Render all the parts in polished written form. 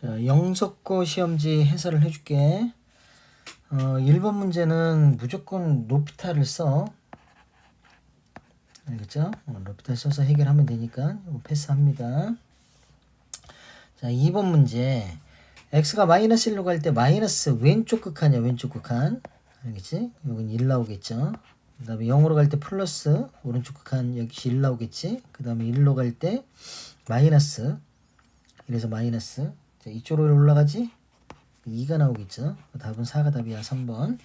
자, 영석고 시험지 해설을 해줄게. 1번 문제는 무조건 로피탈을 써. 알겠죠? 로피탈 써서 해결하면 되니까 이거 패스합니다. 자, 2번 문제. x가 마이너스 1로 갈 때 마이너스 왼쪽 극한이야, 왼쪽 극한. 알겠지? 여긴 1 나오겠죠? 그 다음에 0으로 갈 때 플러스 오른쪽 극한 역시 1 나오겠지? 그 다음에 1로 갈 때 마이너스. 이래서 마이너스. 자, 이쪽으로 올라가지? 2가 나오겠죠? 답은 4가 답이야. 3번.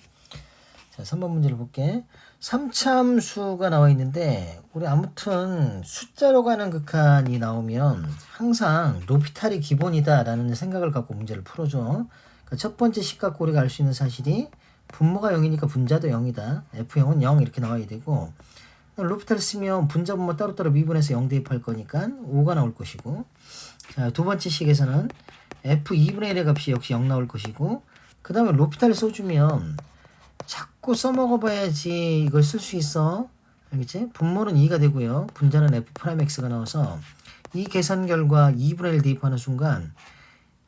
자, 3번 문제를 볼게. 3차함수가 나와 있는데 우리 아무튼 숫자로 가는 극한이 나오면 항상 로피탈이 기본이다 라는 생각을 갖고 문제를 풀어줘. 그러니까 첫 번째 식 갖고 우리가 알 수 있는 사실이 분모가 0이니까 분자도 0이다. F0은 0 이렇게 나와야 되고, 로피탈 쓰면 분자 분모 따로따로 미분해서 0 대입할 거니까 5가 나올 것이고, 자, 두 번째 식에서는 F2분의 1의 값이 역시 0 나올 것이고, 그 다음에 로피탈을 써주면 자꾸 써먹어봐야지 이걸 쓸 수 있어. 알겠지? 분모는 2가 되고요. 분자는 F'X가 나와서 이 계산 결과 2분의 1 대입하는 순간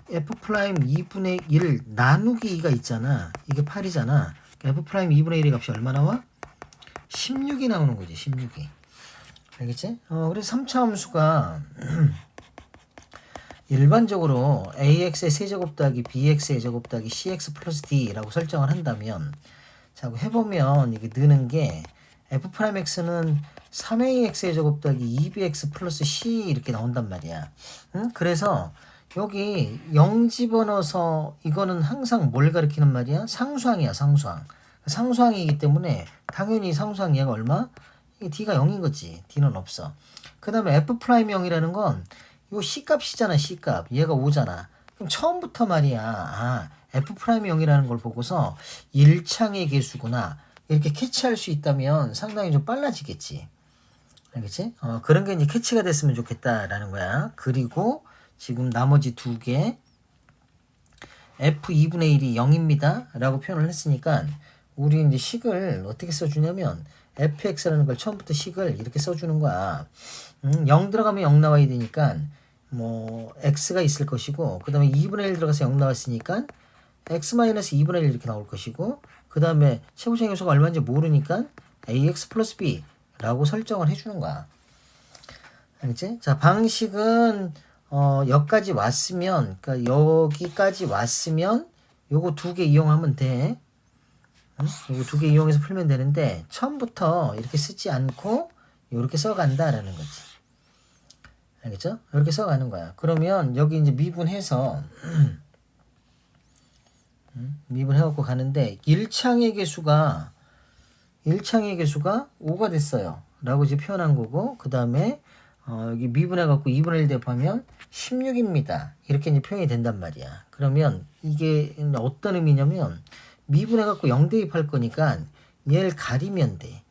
F'2분의 1 나누기 2가 있잖아. 이게 8이잖아. F'2분의 1의 값이 얼마 나와? 16이 나오는 거지. 16이. 알겠지? 그래서 3차 함수가 일반적으로 ax의 세제곱 더하기 bx의 제곱 더하기 cx 플러스 d라고 설정을 한다면, 자, 해보면 이게 느는 게 f'x는 3ax의 제곱 더하기 2bx 플러스 c 이렇게 나온단 말이야. 응? 그래서 여기 0 집어넣어서 이거는 항상 뭘 가리키는 말이야? 상수항이야, 상수항. 상수항이기 때문에 당연히 상수항 얘가 얼마? 이게 d가 0인 거지. d는 없어. 그 다음에 f'0이라는 건 요 C값이잖아, C값. 얘가 5잖아. 그럼 처음부터 말이야, F'0이라는 걸 보고서 1창의 개수구나. 이렇게 캐치할 수 있다면 상당히 좀 빨라지겠지. 알겠지? 그런 게 이제 캐치가 됐으면 좋겠다라는 거야. 그리고 지금 나머지 두 개, F2분의 1이 0입니다. 라고 표현을 했으니까, 우리 이제 식을 어떻게 써주냐면, fx라는 걸 처음부터 식을 이렇게 써주는 거야. 0 들어가면 0 나와야 되니까 뭐 x가 있을 것이고, 그 다음에 2분의 1 들어가서 0 나왔으니까 x-2분의 1 이렇게 나올 것이고, 그 다음에 최고차의 요소가 얼마인지 모르니까 ax 플러스 b 라고 설정을 해주는 거야. 알겠지? 자, 방식은 여기까지 왔으면, 그러니까 여기까지 왔으면 요거 두 개 이용하면 돼. 요거 두 개 이용해서 풀면 되는데, 처음부터 이렇게 쓰지 않고 이렇게 써간다라는 거지. 알겠죠? 이렇게 써가는 거야. 그러면 여기 이제 미분해서 미분해갖고 가는데 1창의 개수가 5가 됐어요. 라고 이제 표현한 거고, 그 다음에 여기 미분해갖고 2분의 1 대입하면 16입니다. 이렇게 이제 표현이 된단 말이야. 그러면 이게 어떤 의미냐면, 미분해갖고 0 대입할 거니까 얘를 가리면 돼.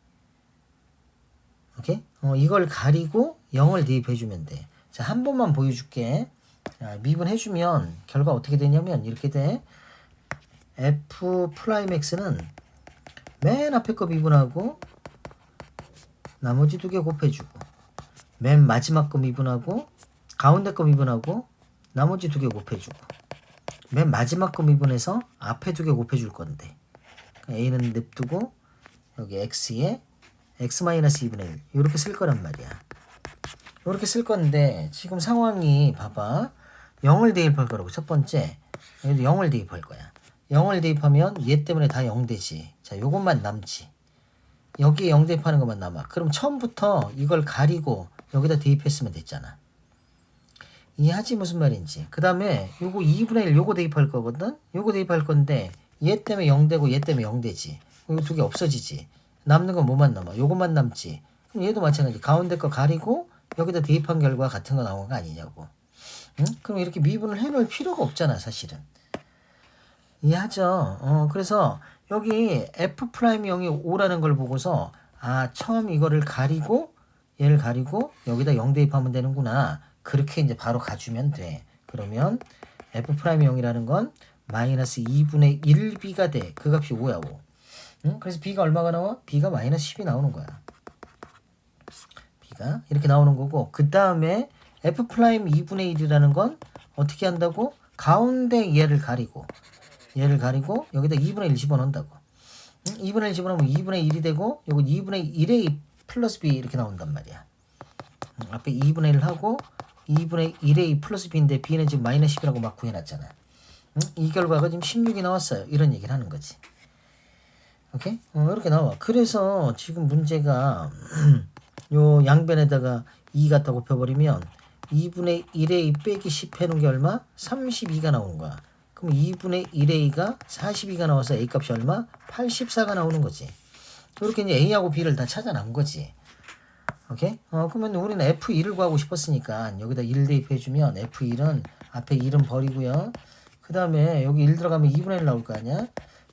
오케이? 이걸 가리고 0을 대입해주면 돼. 자, 한 번만 보여줄게. 자, 미분해주면 결과 어떻게 되냐면 이렇게 돼. F'X는 맨 앞에 거 미분하고 나머지 두 개 곱해주고, 맨 마지막 거 미분하고 가운데 거 미분하고 나머지 두 개 곱해주고, 맨 마지막 거 미분해서 앞에 두 개 곱해줄 건데, A는 냅두고 여기 X에 x-2분의 1 이렇게 쓸 거란 말이야. 이렇게 쓸 건데 지금 상황이 봐봐. 0을 대입할 거라고. 첫 번째 여기도 0을 대입할 거야. 0을 대입하면 얘 때문에 다 0 되지. 자, 요것만 남지. 여기에 0 대입하는 것만 남아. 그럼 처음부터 이걸 가리고 여기다 대입했으면 됐잖아. 이해하지 무슨 말인지. 그 다음에 요거 2분의 1 요거 대입할 거거든. 요거 대입할 건데 얘 때문에 0 되고 얘 때문에 0 되지. 이거 두 개 없어지지. 남는 건 뭐만 남아? 요것만 남지. 그럼 얘도 마찬가지. 가운데 거 가리고 여기다 대입한 결과 같은 거 나온 거 아니냐고. 응? 그럼 이렇게 미분을 해놓을 필요가 없잖아, 사실은. 이해하죠? 그래서 여기 F'0이 5라는 걸 보고서, 처음 이거를 가리고 얘를 가리고 여기다 0 대입하면 되는구나. 그렇게 이제 바로 가주면 돼. 그러면 F'0이라는 건 마이너스 2분의 1b가 돼. 그 값이 5야, 5. 응? 그래서 b가 얼마가 나와? b가 마이너스 10이 나오는 거야. b가 이렇게 나오는 거고, 그 다음에 f'2분의 1이라는 건 어떻게 한다고? 가운데 얘를 가리고 여기다 2분의 1 집어넣는다고. 2분의 1 집어넣으면 2분의 1이 되고 요거 2분의 1의 플러스 b 이렇게 나온단 말이야. 앞에 2분의 1 하고 2분의 1의 플러스 b인데 b는 지금 마이너스 10이라고 막 구해놨잖아. 이 결과가 지금 16이 나왔어요. 이런 얘기를 하는 거지. 오케이? 이렇게 나와. 그래서 지금 문제가 요 양변에다가 2 갖다 곱혀버리면 2분의 1a 빼기 10 해놓은 게 얼마? 32가 나오는 거야. 그럼 2분의 1a가 42가 나와서 a 값이 얼마? 84가 나오는 거지. 이렇게 이제 a하고 b를 다 찾아낸 거지. 오케이? 그러면 우리는 f1을 구하고 싶었으니까 여기다 1 대입해주면 f1은 앞에 1은 버리고요. 그 다음에 여기 1 들어가면 2분의 1 나올 거 아니야?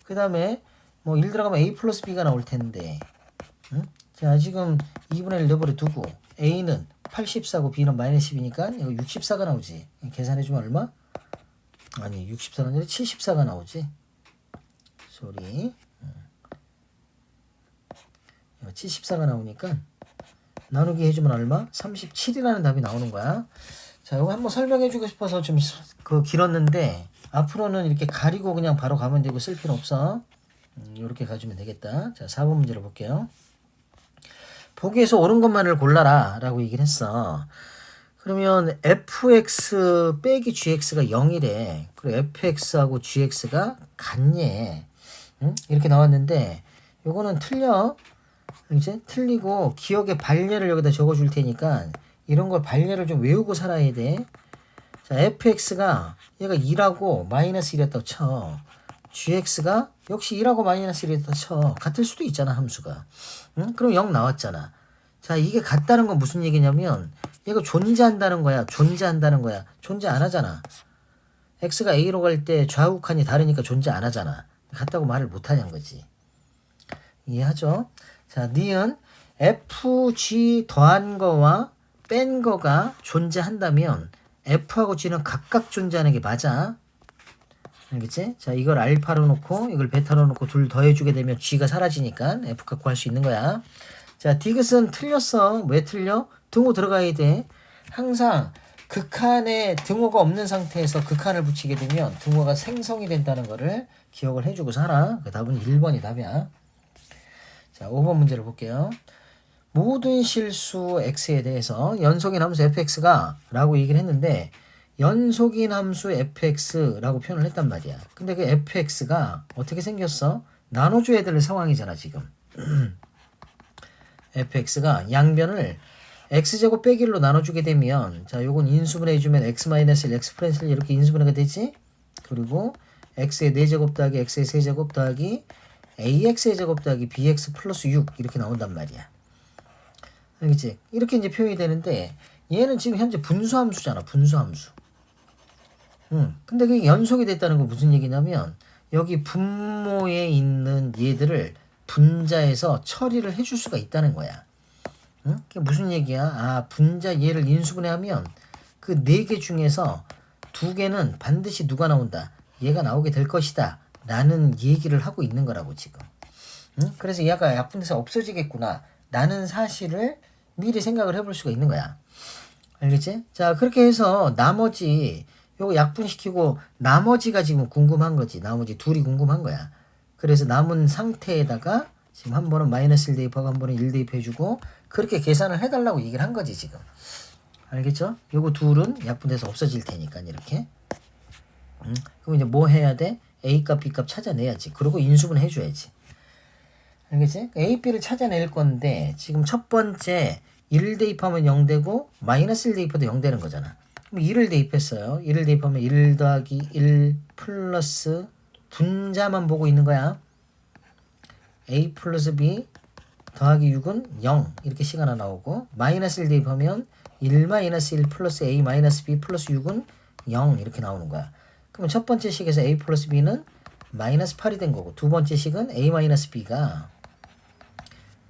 그 다음에 뭐 1 들어가면 a 플러스 b가 나올 텐데, 응? 자, 지금 2분의 1 내버려 두고 a는 84고 b는 마이너스 10이니까 이거 64가 나오지. 계산해주면 얼마? 아니 64가 아니라 74가 나오지. 소리. 74가 나오니까 나누기 해주면 얼마? 37이라는 답이 나오는 거야. 자, 이거 한번 설명해주고 싶어서 좀 길었는데 앞으로는 이렇게 가리고 그냥 바로 가면 되고 쓸 필요 없어. 이렇게 가주면 되겠다. 자, 4번 문제로 볼게요. 보기에서 옳은 것만을 골라라 라고 얘기를 했어. 그러면 fx 빼기 gx가 0이래. 그리고 fx하고 gx가 같네. 응? 이렇게 나왔는데 요거는 틀려. 이제 틀리고 기억의 발열을 여기다 적어줄 테니까 이런 걸 발열을 좀 외우고 살아야 돼. 자, fx가 얘가 2라고 마이너스 1이었다고 쳐. gx가 역시 2라고 마이너스 1이었다고 쳐. 같을 수도 있잖아, 함수가. 응? 그럼 0 나왔잖아. 자, 이게 같다는 건 무슨 얘기냐면 얘가 존재한다는 거야. 존재한다는 거야. 존재 안 하잖아. x가 a로 갈 때 좌우 칸이 다르니까 존재 안 하잖아. 같다고 말을 못 하냐는 거지. 이해하죠? 자, 니은 fg 더한 거와 뺀 거가 존재한다면 f하고 g는 각각 존재하는 게 맞아. 알겠지? 자, 이걸 알파로 놓고 이걸 베타로 놓고 둘 더해주게 되면 g가 사라지니까 f값 구할 수 있는 거야. 자, 디귿은 틀렸어. 왜 틀려? 등호 들어가야 돼. 항상 극한에 등호가 없는 상태에서 극한을 붙이게 되면 등호가 생성이 된다는 거를 기억을 해주고 살아. 그 답은 1번이 답이야. 자, 5번 문제를 볼게요. 모든 실수 x에 대해서 연속인 함수 fx가 라고 얘기를 했는데 연속인 함수 fx라고 표현을 했단 말이야. 근데 그 fx가 어떻게 생겼어? 나눠줘야 될 상황이잖아, 지금. fx가 양변을 x제곱 빼기 1로 나눠주게 되면 자, 요건 인수분해 해주면 x-1, x+1 이렇게 인수분해가 되지. 그리고 x의 4제곱 더하기 x의 3제곱 더하기 ax의 제곱 더하기 bx 플러스 6 이렇게 나온단 말이야. 알겠지? 이렇게 이제 표현이 되는데 얘는 지금 현재 분수함수잖아. 분수함수. 근데 그게 연속이 됐다는 건 무슨 얘기냐면 여기 분모에 있는 얘들을 분자에서 처리를 해줄 수가 있다는 거야. 그게 무슨 얘기야? 아, 분자 얘를 인수분해하면 그 4개 중에서 2개는 반드시 누가 나온다? 얘가 나오게 될 것이다. 라는 얘기를 하고 있는 거라고 지금. 그래서 얘가 약분돼서 없어지겠구나. 라는 사실을 미리 생각을 해볼 수가 있는 거야. 알겠지? 자, 그렇게 해서 나머지 요거 약분시키고 나머지가 지금 궁금한 거지. 나머지 둘이 궁금한 거야. 그래서 남은 상태에다가 지금 한 번은 마이너스 1 대입하고 한 번은 1 대입해주고 그렇게 계산을 해달라고 얘기를 한 거지 지금. 알겠죠? 요거 둘은 약분돼서 없어질 테니까 이렇게. 그럼 이제 뭐 해야 돼? A값, B값 찾아내야지. 그리고 인수분 해줘야지. 알겠지? A, B를 찾아낼 건데 지금 첫 번째 1 대입하면 0 되고 마이너스 1 대입해도 0 되는 거잖아. 그럼 1을 대입했어요. 1을 대입하면 1 더하기 1 플러스 분자만 보고 있는 거야. A 플러스 B 더하기 6은 0 이렇게 시간이 나오고 마이너스 1 대입하면 1 마이너스 1 플러스 A 마이너스 B 플러스 6은 0 이렇게 나오는 거야. 그럼 첫 번째 식에서 A 플러스 B는 마이너스 8이 된 거고 두 번째 식은 A 마이너스 B가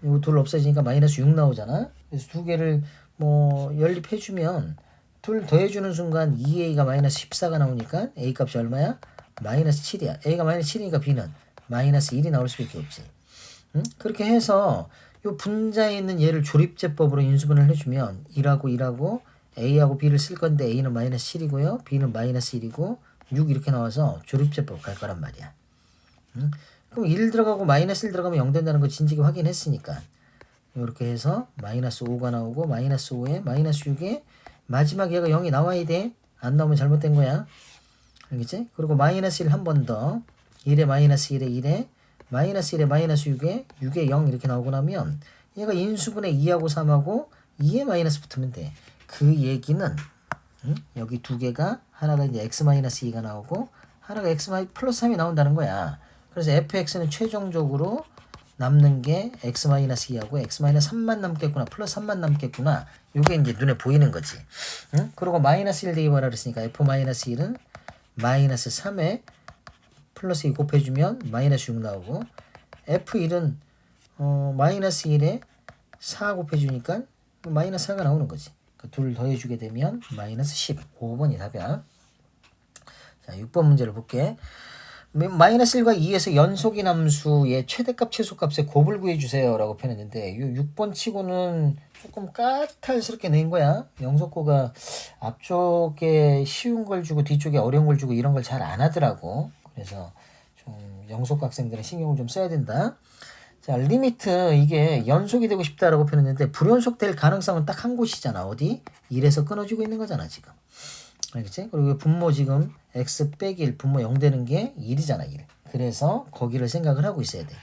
이거 둘 없어지니까 마이너스 6 나오잖아. 그래서 두 개를 뭐 연립해주면 둘 더해주는 순간 2A가 마이너스 14가 나오니까 A 값이 얼마야? 마이너스 7이야. A가 마이너스 7이니까 B는 마이너스 1이 나올 수밖에 없지. 그렇게 해서 요 분자에 있는 얘를 조립제법으로 인수분해를 해주면 1하고 1하고 A하고 B를 쓸 건데 A는 마이너스 7이고요. B는 마이너스 1이고 6 이렇게 나와서 조립제법 갈 거란 말이야. 응? 그럼 1 들어가고 마이너스 1 들어가면 0 된다는 거 진지게 확인했으니까 이렇게 해서 마이너스 5가 나오고 마이너스 5에 마이너스 6에 마지막 얘가 0이 나와야 돼. 안 나오면 잘못된 거야. 알겠지? 그리고 마이너스 1 한 번 더 1에 마이너스 1에 1에 마이너스 1에 마이너스 6에 0 이렇게 나오고 나면 얘가 인수분해 2하고 3하고 2에 마이너스 붙으면 돼. 그 얘기는 여기 두 개가 하나가 이제 x-2가 나오고 하나가 x 플러스 3이 나온다는 거야. 그래서 fx는 최종적으로 남는 게 x-2하고 x-3만 남겠구나. 플러스 3만 남겠구나. 요게 이제 눈에 보이는 거지. 그리고 마이너스 1 대입하라 그랬으니까 f-1은 마이너스 3에 플러스 2 곱해주면 마이너스 6 나오고 f1은 마이너스 1에 4 곱해주니까 마이너스 4가 나오는 거지. 둘 더해주게 되면 마이너스 10. 5번이 답이야. 자, 6번 문제를 볼게. 마이너스 1과 2에서 연속인 함수의 최대값, 최소값의 곱을 구해주세요 라고 표현했는데 이 6번 치고는 조금 까탈스럽게 낸 거야. 영석고가 앞쪽에 쉬운 걸 주고 뒤쪽에 어려운 걸 주고 이런 걸 잘 안 하더라고. 그래서 좀 영석고 학생들은 신경을 좀 써야 된다. 자, 리미트 이게 연속이 되고 싶다라고 표현했는데 불연속될 가능성은 딱 한 곳이잖아. 어디? 1에서 끊어지고 있는 거잖아 지금. 알겠지? 그리고 분모 지금 x 빼기 1 분모 0 되는 게 1이잖아 1. 그래서 거기를 생각을 하고 있어야 돼.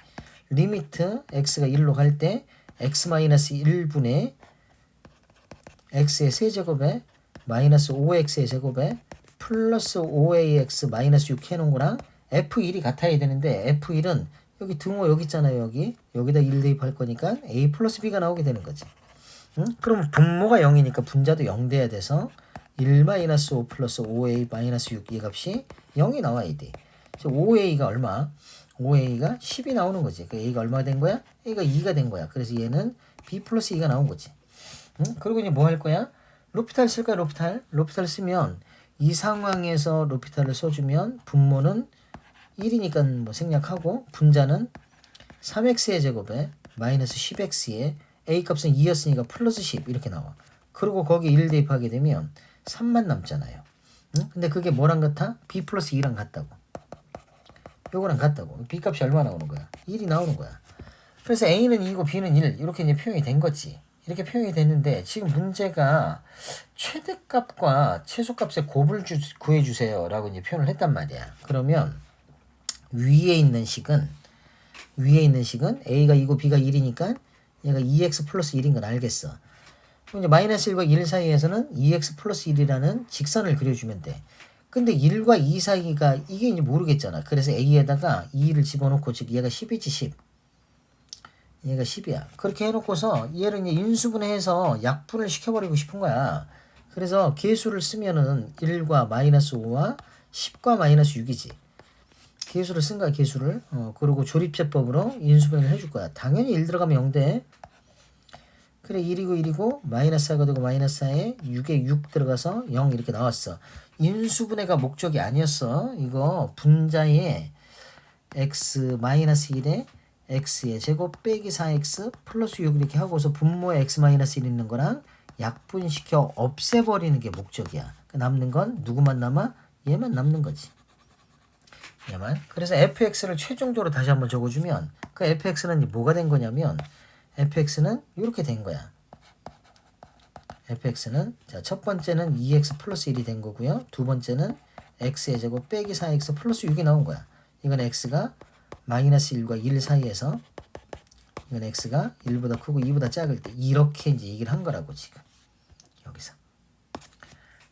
리미트 x가 1로 갈 때 x-1분의 x의 세제곱에 마이너스 5x의 제곱에 플러스 5ax 마이너스 6 해놓은 거랑 f1이 같아야 되는데 f1은 여기 등호 여기 있잖아요. 여기다 1 대입할 거니까 a 플러스 b가 나오게 되는 거지. 그럼 분모가 0이니까 분자도 0 돼야 돼서 1-5 플러스 5a-6 이 값이 0이 나와야 돼. 5a가 얼마? 5a가 10이 나오는 거지. 그 a가 얼마가 된 거야? a가 2가 된 거야. 그래서 얘는 b 플러스 2가 나온 거지. 그리고 이제 뭐 할 거야? 로피탈 쓸 거야, 로피탈. 로피탈 쓰면 이 상황에서 로피탈을 써주면 분모는 1이니까 뭐 생략하고 분자는 3x의 제곱에 마이너스 10x에 a 값은 2였으니까 플러스 10 이렇게 나와. 그리고 거기 1 대입하게 되면 3만 남잖아요. 근데 그게 뭐랑 같아? b 플러스 2랑 같다고. 요거랑 같다고. b 값이 얼마 나오는 거야? 1이 나오는 거야. 그래서 a는 2고 b는 1 이렇게 이제 표현이 된 거지. 이렇게 표현이 됐는데 지금 문제가 최대값과 최소값의 곱을 구해주세요 라고 이제 표현을 했단 말이야. 그러면 위에 있는 식은 a가 2고 b가 1이니까 얘가 2x 플러스 1인 건 알겠어. 그럼 이제 마이너스 1과 1 사이에서는 2x 플러스 1이라는 직선을 그려주면 돼. 근데 1과 2 사이가 이게 이제 모르겠잖아. 그래서 a에다가 2를 집어넣고 즉 얘가 10이지 10. 얘가 10이야. 그렇게 해놓고서 얘를 이제 인수분해해서 약분을 시켜버리고 싶은 거야. 그래서 계수를 쓰면은 1과 마이너스 5와 10과 마이너스 6이지. 계수를 쓴 거야, 계수를. 그리고 조립제법으로 인수분해를 해줄 거야. 당연히 1 들어가면 0 돼. 그래, 1이고 마이너스 4가 되고 마이너스 4에 6에 6 들어가서 0 이렇게 나왔어. 인수분해가 목적이 아니었어. 이거 분자에 x 마이너스 1에 x의 제곱 빼기 4x 플러스 6 이렇게 하고서 분모에 x 마이너스 1 있는 거랑 약분시켜 없애버리는 게 목적이야. 남는 건 누구만 남아? 얘만 남는 거지. 얘만. 그래서 fx를 최종적으로 다시 한번 적어주면 그 fx는 뭐가 된 거냐면 fx는 이렇게 된 거야. fx는 자, 첫 번째는 2x 플러스 1이 된 거고요. 두 번째는 x의 제곱 빼기 4x 플러스 6이 나온 거야. 이건 x가 마이너스 1과 1 사이에서 이건 x가 1보다 크고 2보다 작을 때 이렇게 이제 얘기를 한 거라고 지금 여기서.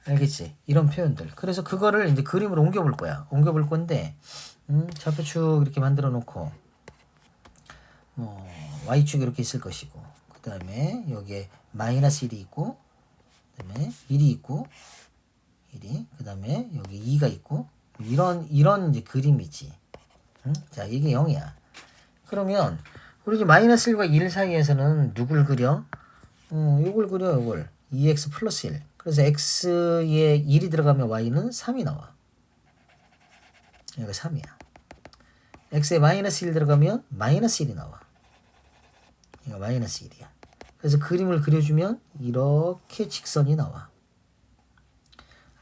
알겠지? 이런 표현들. 그래서 그거를 이제 그림으로 옮겨볼 거야. 옮겨볼 건데 좌표축 이렇게 만들어 놓고 y축 이렇게 있을 것이고 그 다음에 여기에 마이너스 1이 있고 그 다음에 1이 있고 1이 그 다음에 여기 2가 있고 이런 이제 그림이지. 자, 이게 0이야. 그러면 우리 마이너스 1과 1 사이에서는 누굴 그려? 요걸 그려, 요걸. 2x 플러스 1. 그래서 x에 1이 들어가면 y는 3이 나와. 여기가 3이야. x에 마이너스 1 들어가면 마이너스 1이 나와. 이거 마이너스 1이야. 그래서 그림을 그려주면 이렇게 직선이 나와.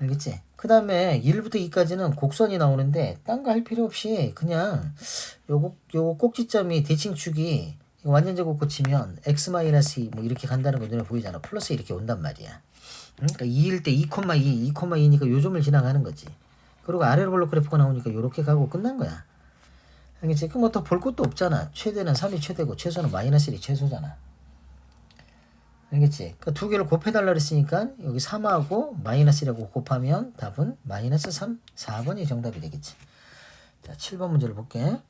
알겠지? 그 다음에 1부터 2까지는 곡선이 나오는데 딴 거 할 필요 없이 그냥 요거 꼭지점이 대칭축이 이거 완전 제곱 고치면 x-2 뭐 이렇게 간다는 거 눈에 보이잖아. 플러스 이렇게 온단 말이야. 응? 그러니까 2일 때 2,2, 2,2니까 요 점을 지나가는 거지. 그리고 아래로 볼록 그래프가 나오니까 요렇게 가고 끝난 거야. 알겠지? 그럼 뭐 더 볼 것도 없잖아. 최대는 3이 최대고 최소는 -1이 최소잖아. 알겠지? 그 두 개를 곱해달라 그랬으니까 여기 3하고 -1하고 곱하면 답은 -3, 4번이 정답이 되겠지. 자, 7번 문제를 볼게.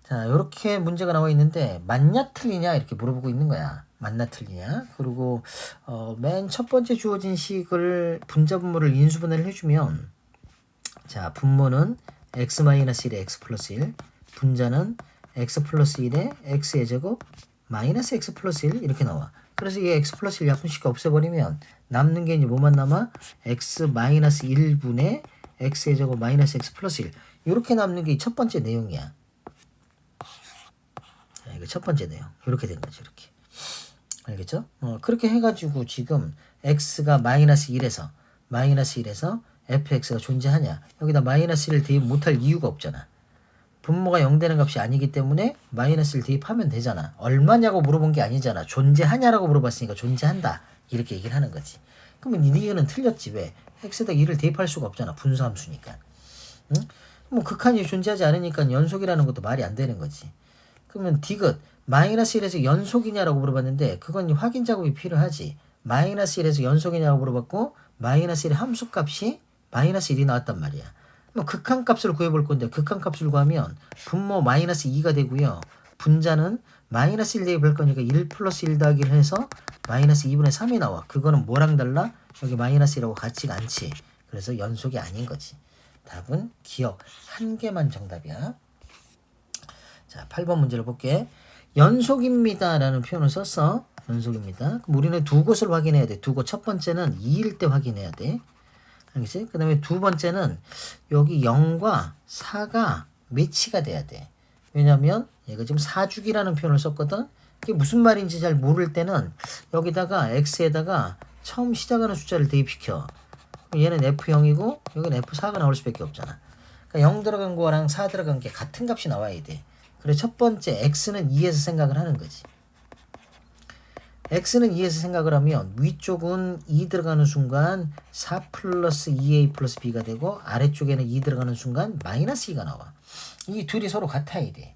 자, 이렇게 문제가 나와 있는데 맞냐 틀리냐 이렇게 물어보고 있는 거야. 맞나 틀리냐. 그리고 맨 첫 번째 주어진 식을 분자분모를 인수분해를 해주면 자, 분모는 x-1에 x 플러스 1, 분자는 x 플러스 1에 x의 제곱 마이너스 x 플러스 1 이렇게 나와. 그래서 이 x 플러스 1 약분식 없애버리면 남는 게 이제 뭐만 남아? x 마이너스 1분의 x의 제곱 마이너스 x 플러스 1 이렇게 남는 게 첫 번째 내용이야. 자, 이거 첫 번째 내용 이렇게 된 거죠. 이렇게 알겠죠? 그렇게 해가지고 지금 x가 마이너스 1에서 fx가 존재하냐? 여기다 마이너스 1을 대입 못할 이유가 없잖아. 분모가 0 되는 값이 아니기 때문에 마이너스를 대입하면 되잖아. 얼마냐고 물어본 게 아니잖아. 존재하냐라고 물어봤으니까 존재한다. 이렇게 얘기를 하는 거지. 그러면 니 이거는 틀렸지. 왜? x에다 1을 대입할 수가 없잖아. 분수함수니까. 응? 뭐 극한이 존재하지 않으니까 연속이라는 것도 말이 안 되는 거지. 그러면 디귿 마이너스 1에서 연속이냐라고 물어봤는데 그건 확인 작업이 필요하지. 마이너스 1에서 연속이냐고 물어봤고 마이너스 1의 함수값이 마이너스 1이 나왔단 말이야. 뭐 극한값을 구해볼 건데 극한값을 구하면 분모 마이너스 2가 되고요. 분자는 마이너스 1 대입할 거니까 1 플러스 1 더하기를 해서 마이너스 2분의 3이 나와. 그거는 뭐랑 달라? 여기 마이너스 1하고 같지가 않지. 그래서 연속이 아닌 거지. 답은 기억 한 개만 정답이야. 자, 8번 문제를 볼게. 연속입니다 라는 표현을 썼어. 연속입니다. 그럼 우리는 두 곳을 확인해야 돼. 두 곳. 첫 번째는 2일 때 확인해야 돼. 알겠지? 그 다음에 두 번째는 여기 0과 4가 매치가 돼야 돼. 왜냐면 얘가 지금 4주기라는 표현을 썼거든. 그게 무슨 말인지 잘 모를 때는 여기다가 x에다가 처음 시작하는 숫자를 대입시켜. 얘는 f0이고 여기는 f4가 나올 수밖에 없잖아. 그러니까 0 들어간 거랑 4 들어간 게 같은 값이 나와야 돼. 그래서 첫 번째 x는 2에서 생각을 하는 거지. x는 2에서 생각을 하면 위쪽은 2 들어가는 순간 4 플러스 2a 플러스 b가 되고 아래쪽에는 2 들어가는 순간 마이너스 2가 나와. 이 둘이 서로 같아야 돼.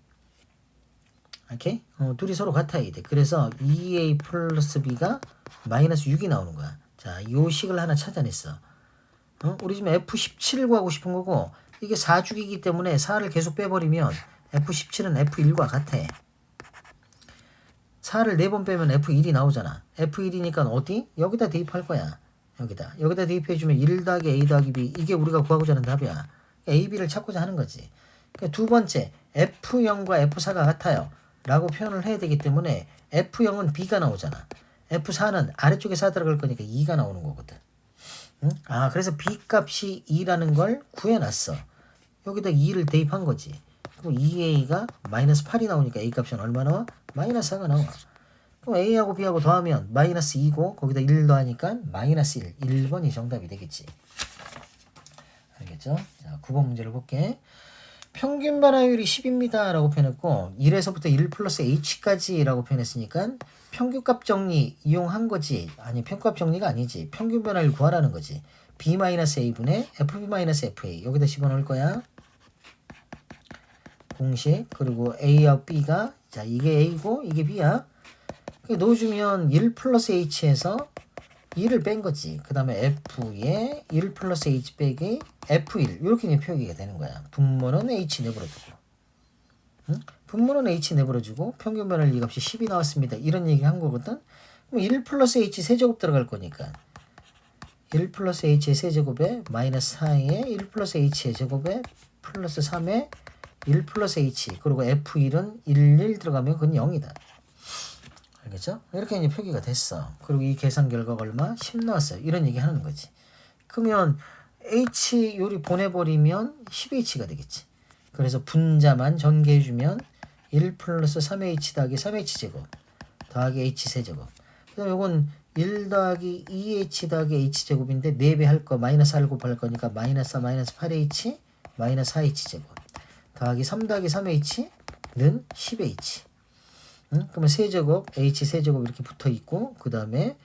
오케이? 둘이 서로 같아야 돼. 그래서 2a 플러스 b가 마이너스 6이 나오는 거야. 자, 요 식을 하나 찾아냈어. 우리 지금 F17을 구하고 싶은 거고 이게 4주기이기 때문에 4를 계속 빼버리면 F17은 F1과 같아. 4를 4번 빼면 F1이 나오잖아. F1이니까 어디? 여기다 대입할 거야. 여기다 대입해주면 1 더하기 A 더하기 B 이게 우리가 구하고자 하는 답이야. A, B를 찾고자 하는 거지. 그러니까 두 번째 F0과 F4가 같아요 라고 표현을 해야 되기 때문에 F0은 B가 나오잖아. F4는 아래쪽에 4 들어갈 거니까 2가 나오는 거거든. 응? 아, 그래서 B 값이 2라는 걸 구해놨어. 여기다 2를 대입한 거지. 그럼 2A가 마이너스 8이 나오니까 A 값은 얼마 나와? 마이너스 4가 나와. 그럼 A하고 B하고 더하면 마이너스 2고 거기다 1 더하니까 마이너스 1. 1번이 정답이 되겠지. 알겠죠? 자, 9번 문제를 볼게. 평균 변화율이 10입니다 라고 표현했고 1에서부터 1 플러스 h까지 라고 표현했으니까 평균값 정리 이용한 거지. 아니, 평균값 정리가 아니지. 평균 변화율 구하라는 거지. b-a분의 fb-fa 여기다 집어넣을 거야. 공식. 그리고 a와 b가 자, 이게 a고 이게 b야. 넣어주면 1 플러스 h에서 2를 뺀 거지. 그 다음에 f에 1 플러스 h 빼기 f1 이렇게 표기가 되는 거야. 분모는 h 내버려두고, 응? 분모는 h 내버려주고 평균 변화율 이 값이 10이 나왔습니다. 이런 얘기 한 거거든. 그럼 1 플러스 h 세제곱 들어갈 거니까 1 플러스 h의 세제곱에 마이너스 4에 1 플러스 h의 제곱에 플러스 3에 1 플러스 h 그리고 f1은 1 들어가면 그건 0이다. 알겠죠? 이렇게 이제 표기가 됐어. 그리고 이 계산 결과가 얼마? 10 나왔어요. 이런 얘기 하는 거지. 그러면 h 요리 보내버리면 10h가 되겠지. 그래서 분자만 전개해주면 1 플러스 3h 더하기 3h 제곱 더하기 h 세제곱. 그다음 요건 1 더하기 2h 더하기 h제곱인데 4배 할 거 마이너스 4를 곱할 거니까 마이너스 4 마이너스 8h 마이너스 4h제곱 더하기 3 더하기 3h는 10h. 그러면 세제곱 h 세제곱 이렇게 붙어있고 그 다음에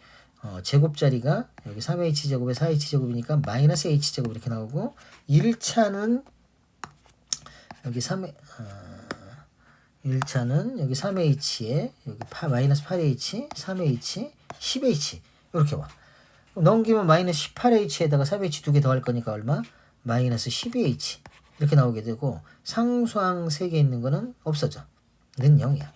제곱자리가 여기 3h제곱에 4h제곱이니까 마이너스 h제곱 이렇게 나오고 1차는 여기 1차는 여기 3h에 여기 마이너스 8h 3h 10h 이렇게 와. 넘기면 마이너스 18h에다가 3h 두 개 더할 거니까 얼마? 마이너스 12h 이렇게 나오게 되고 상수항 3개 있는 거는 없어져. 는 0이야.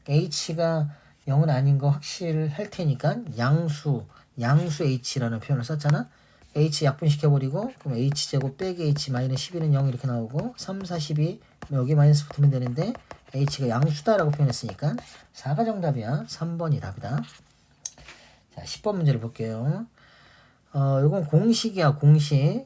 h가 0은 아닌 거 확실할 테니까 양수 h라는 표현을 썼잖아. h 약분시켜버리고 그럼 h제곱 빼기 h 마이너스 12는 0 이렇게 나오고 3, 4, 12 여기 마이너스 붙으면 되는데 h가 양수다라고 표현했으니까 4가 정답이야. 3번이 답이다. 자, 10번 문제를 볼게요. 요건 공식이야.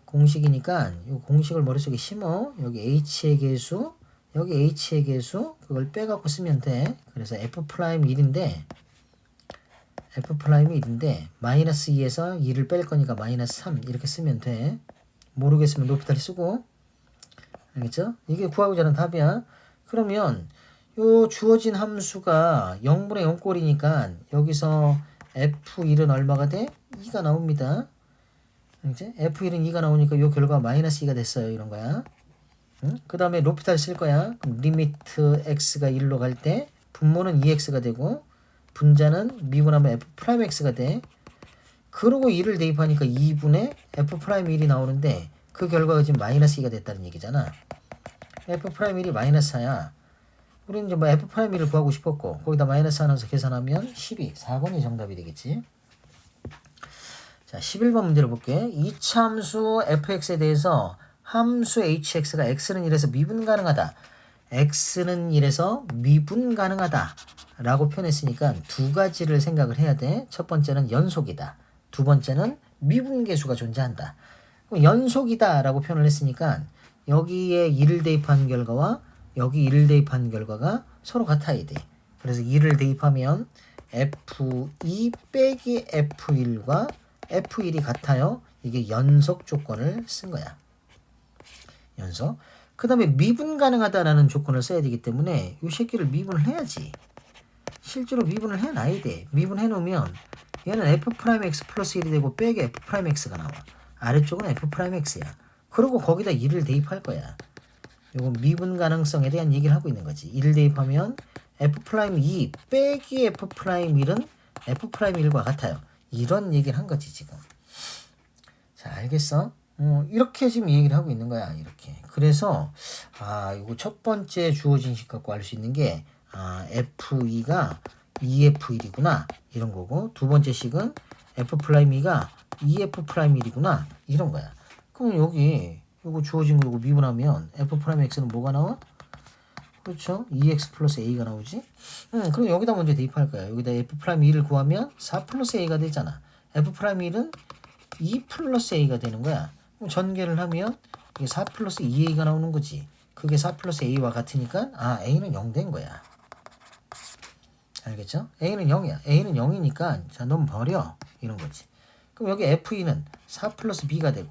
공식이니까 이 공식을 머릿속에 심어. 여기 h의 계수 여기 h의 계수 그걸 빼갖고 쓰면 돼. 그래서 f'1인데 마이너스 2에서 2를 뺄 거니까 마이너스 3 이렇게 쓰면 돼. 모르겠으면 높이탈 쓰고. 알겠죠? 이게 구하고자 하는 답이야. 그러면 요 주어진 함수가 0분의 0꼴이니까 여기서 f1은 얼마가 돼? 2가 나옵니다. 이제 f1은 2가 나오니까 요 결과가 마이너스 2가 됐어요. 이런 거야. 그 다음에 로피탈 쓸 거야. 리미트 x가 1로 갈 때 분모는 2x가 되고 분자는 미분하면 f'x가 돼. 그러고 2를 대입하니까 2분의 f'1이 나오는데 그 결과가 지금 마이너스 2가 됐다는 얘기잖아. f'1이 마이너스 4야. 우리는 이제 뭐 f'1을 구하고 싶었고 거기다 마이너스 4 넣어서 계산하면 12. 4번이 정답이 되겠지. 자, 11번 문제를 볼게. 이차함수 fx에 대해서 함수 hx가 x는 1에서 미분 가능하다. x는 1에서 미분 가능하다. 라고 표현했으니까 두 가지를 생각을 해야 돼. 첫 번째는 연속이다. 두 번째는 미분계수가 존재한다. 그럼 연속이다 라고 표현을 했으니까 여기에 1을 대입한 결과와 여기 1을 대입한 결과가 서로 같아야 돼. 그래서 2를 대입하면 f2 빼기 f1과 f1이 같아요. 이게 연속 조건을 쓴 거야. 연속. 그 다음에 미분 가능하다라는 조건을 써야 되기 때문에 이 새끼를 미분을 해야지. 실제로 미분을 해놔야 돼. 미분해 놓으면 얘는 f'x 플러스 1이 되고 빼기 f'x가 나와. 아래쪽은 f'x야. 그리고 거기다 2를 대입할 거야. 이건 미분 가능성에 대한 얘기를 하고 있는 거지. 1을 대입하면 f'2 빼기 f'1은 f'1과 같아요. 이런 얘기를 한 거지 지금. 자, 알겠어? 이렇게 지금 얘기를 하고 있는 거야. 이렇게. 그래서 이거 첫 번째 주어진 식 갖고 알 수 있는 게 f2가 2f1이구나 이런 거고, 두 번째 식은 f'2가 2f'1이구나 이런 거야. 그럼 여기 요거 주어진 거 요거 미분하면 f'x는 뭐가 나와? 그렇죠? 2x 플러스 a가 나오지? 그럼 여기다 먼저 대입할 거야. 여기다 f'2를 구하면 4 플러스 a가 되잖아. f'1은 2 플러스 a가 되는 거야. 그럼 전개를 하면 이게 4 플러스 2a가 나오는 거지. 그게 4 플러스 a와 같으니까 a는 0 된 거야. 알겠죠? a는 0이야. a는 0이니까 자, 넌 버려. 이런 거지. 그럼 여기 f2는 4 플러스 b가 되고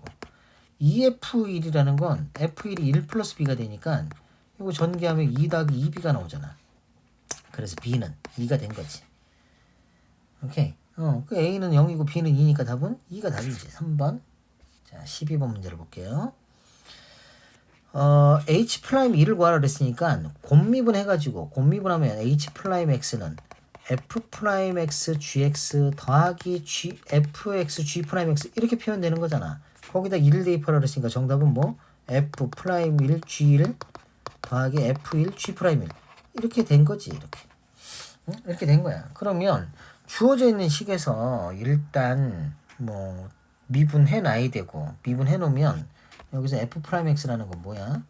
2f1이라는 건 f1이 1 플러스 b가 되니까 이거 전개하면 2 더하기 2b가 나오잖아. 그래서 b는 2가 된 거지. 오케이. 그 a는 0이고 b는 2니까 답은 2가 답이지. 3번. 자, 12번 문제를 볼게요. h'2를 구하라 그랬으니까 곱미분 해가지고 곱미분하면 h'(x는 f'x gx 더하기 fx g'x 이렇게 표현되는 거잖아. 거기다 1을 대입하라 그랬으니까 정답은 뭐? f'1 g1 더하기 f1 g'1 이렇게 된 거지. 이렇게 된 거야. 그러면 주어져 있는 식에서 일단 뭐 미분해 놔야 되고, 미분해 놓으면 여기서 f'x라는 건 뭐야?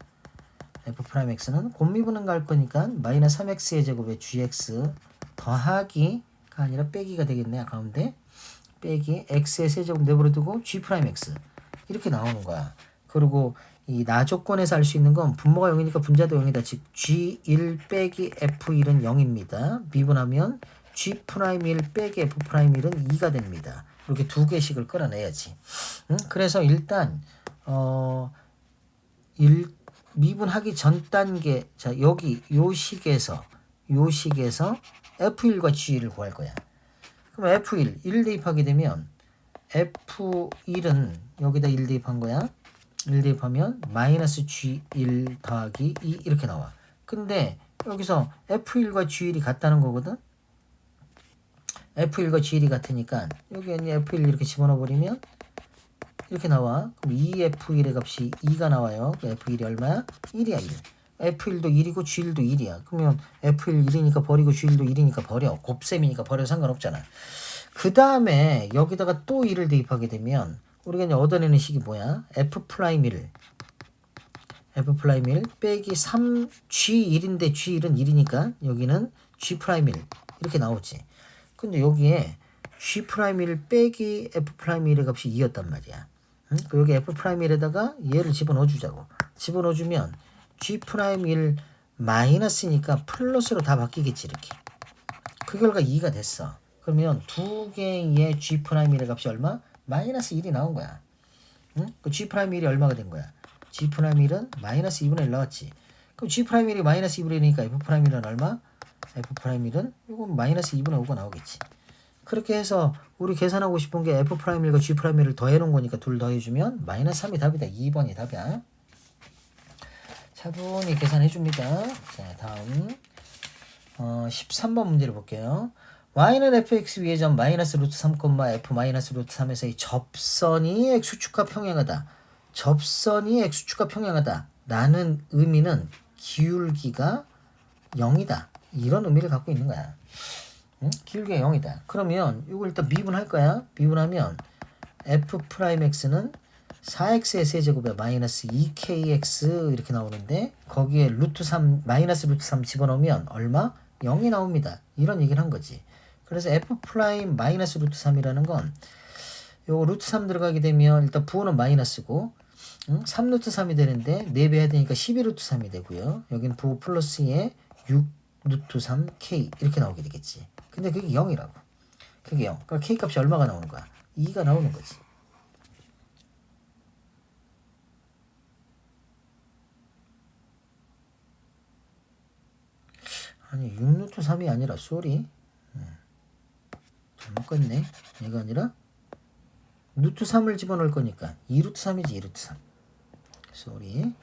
f'x는 곱미분은 갈 거니까 마이너스 3x의 제곱에 gx 더하기가 아니라 빼기가 되겠네. 가운데 빼기 x의 세제곱 내버려두고 g'x 이렇게 나오는 거야. 그리고 이 나조건에서 알 수 있는 건 분모가 0이니까 분자도 0이다. 즉 G1 빼기 F1은 0입니다. 미분하면 G'1 빼기 F'1은 2가 됩니다. 이렇게 두 개씩을 끌어내야지. 그래서 일단 미분하기 전 단계, 자 여기 요 식에서 F1과 G1을 구할 거야. 그럼 F1 1 대입하게 되면 F1은 여기다 1 대입한 거야. 1 대입하면 마이너스 G1 더하기 2 이렇게 나와. 근데 여기서 F1과 G1이 같다는 거거든. F1과 G1이 같으니까 여기 F1 이렇게 집어넣어 버리면 이렇게 나와. 그럼 2F1의 값이 2가 나와요. F1이 얼마야? 1이야 1. F1도 1이고 G1도 1이야. 그러면 F1 1이니까 버리고 G1도 1이니까 버려. 곱셈이니까 버려 상관없잖아. 그 다음에 여기다가 또 1을 대입하게 되면 우리가 이제 얻어내는 식이 뭐야? F'1 빼기 3G1인데 G1은 1이니까 여기는 G'1 이렇게 나오지. 근데 여기에 G'1 빼기 F'1의 값이 2였단 말이야. 여기 F'1에다가 얘를 집어넣어 주자고. 집어넣어 주면 G'1 마이너스니까 플러스로 다 바뀌겠지 이렇게. 그 결과 2가 됐어. 그러면 두 개의 G'1의 값이 얼마? 마이너스 1이 나온 거야. 그 G'1이 얼마가 된 거야? G'1은 마이너스 2분의 1 나왔지. 그럼 G'1이 마이너스 2분의 1이니까 F'1은 얼마? F'1은 이건 마이너스 2분의 5가 나오겠지. 그렇게 해서 우리 계산하고 싶은 게 F'1과 G'1을 더해놓은 거니까 둘 더해주면 마이너스 3이 답이다. 2번이 답이야. 차분히 계산해줍니다. 자, 다음 13번 문제를 볼게요. y는 fx 위의 점 마이너스 루트 3, f 마이너스 루트 3에서의 접선이 x축과 평행하다. 접선이 x축과 평행하다. 라는 의미는 기울기가 0이다. 이런 의미를 갖고 있는 거야. 기울기가 0이다. 그러면 이걸 일단 미분할 거야. 미분하면 f'x는 4x의 세제곱에 마이너스 2kx 이렇게 나오는데 거기에 루트 3 마이너스 루트 3 집어넣으면 얼마? 0이 나옵니다. 이런 얘기를 한 거지. 그래서 f' 마이너스 루트 3이라는 건 요 루트 3 들어가게 되면 일단 부호는 마이너스고 3 루트 3이 되는데 4배 해야 되니까 12 루트 3이 되고요. 여긴 부호 플러스에 6 루트 3 k 이렇게 나오게 되겠지. 근데 그게 0이라고. 그게 0. 그러니까 k 값이 얼마가 나오는 거야? 2가 나오는 거지. 아니 6 루트 3이 아니라 쏘리. 잘못 갔네. 얘가 아니라 루트 3을 집어넣을 거니까 2 루트 3이지 2 루트 3. 쏘리.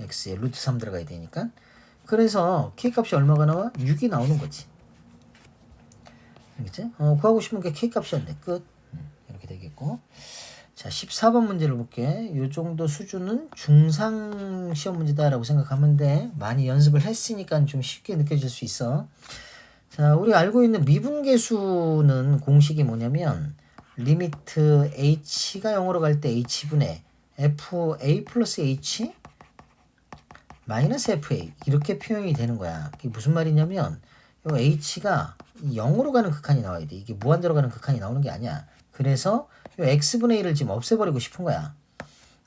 x에 루트 3 들어가야 되니까. 그래서 k값이 얼마가 나와? 6이 나오는 거지. 알겠지? 구하고 싶은 게 k값이었네. 끝. 이렇게 되겠고. 자, 14번 문제를 볼게. 요 정도 수준은 중상 시험 문제다라고 생각하면 돼. 많이 연습을 했으니까 좀 쉽게 느껴질 수 있어. 자, 우리가 알고 있는 미분계수는 공식이 뭐냐면 리미트 h가 0으로 갈 때 h분의 fa 플러스 h 마이너스 fa 이렇게 표현이 되는 거야. 이게 무슨 말이냐면 요 h가 0으로 가는 극한이 나와야 돼. 이게 무한대로 가는 극한이 나오는 게 아니야. 그래서 요 x분의 1을 지금 없애버리고 싶은 거야.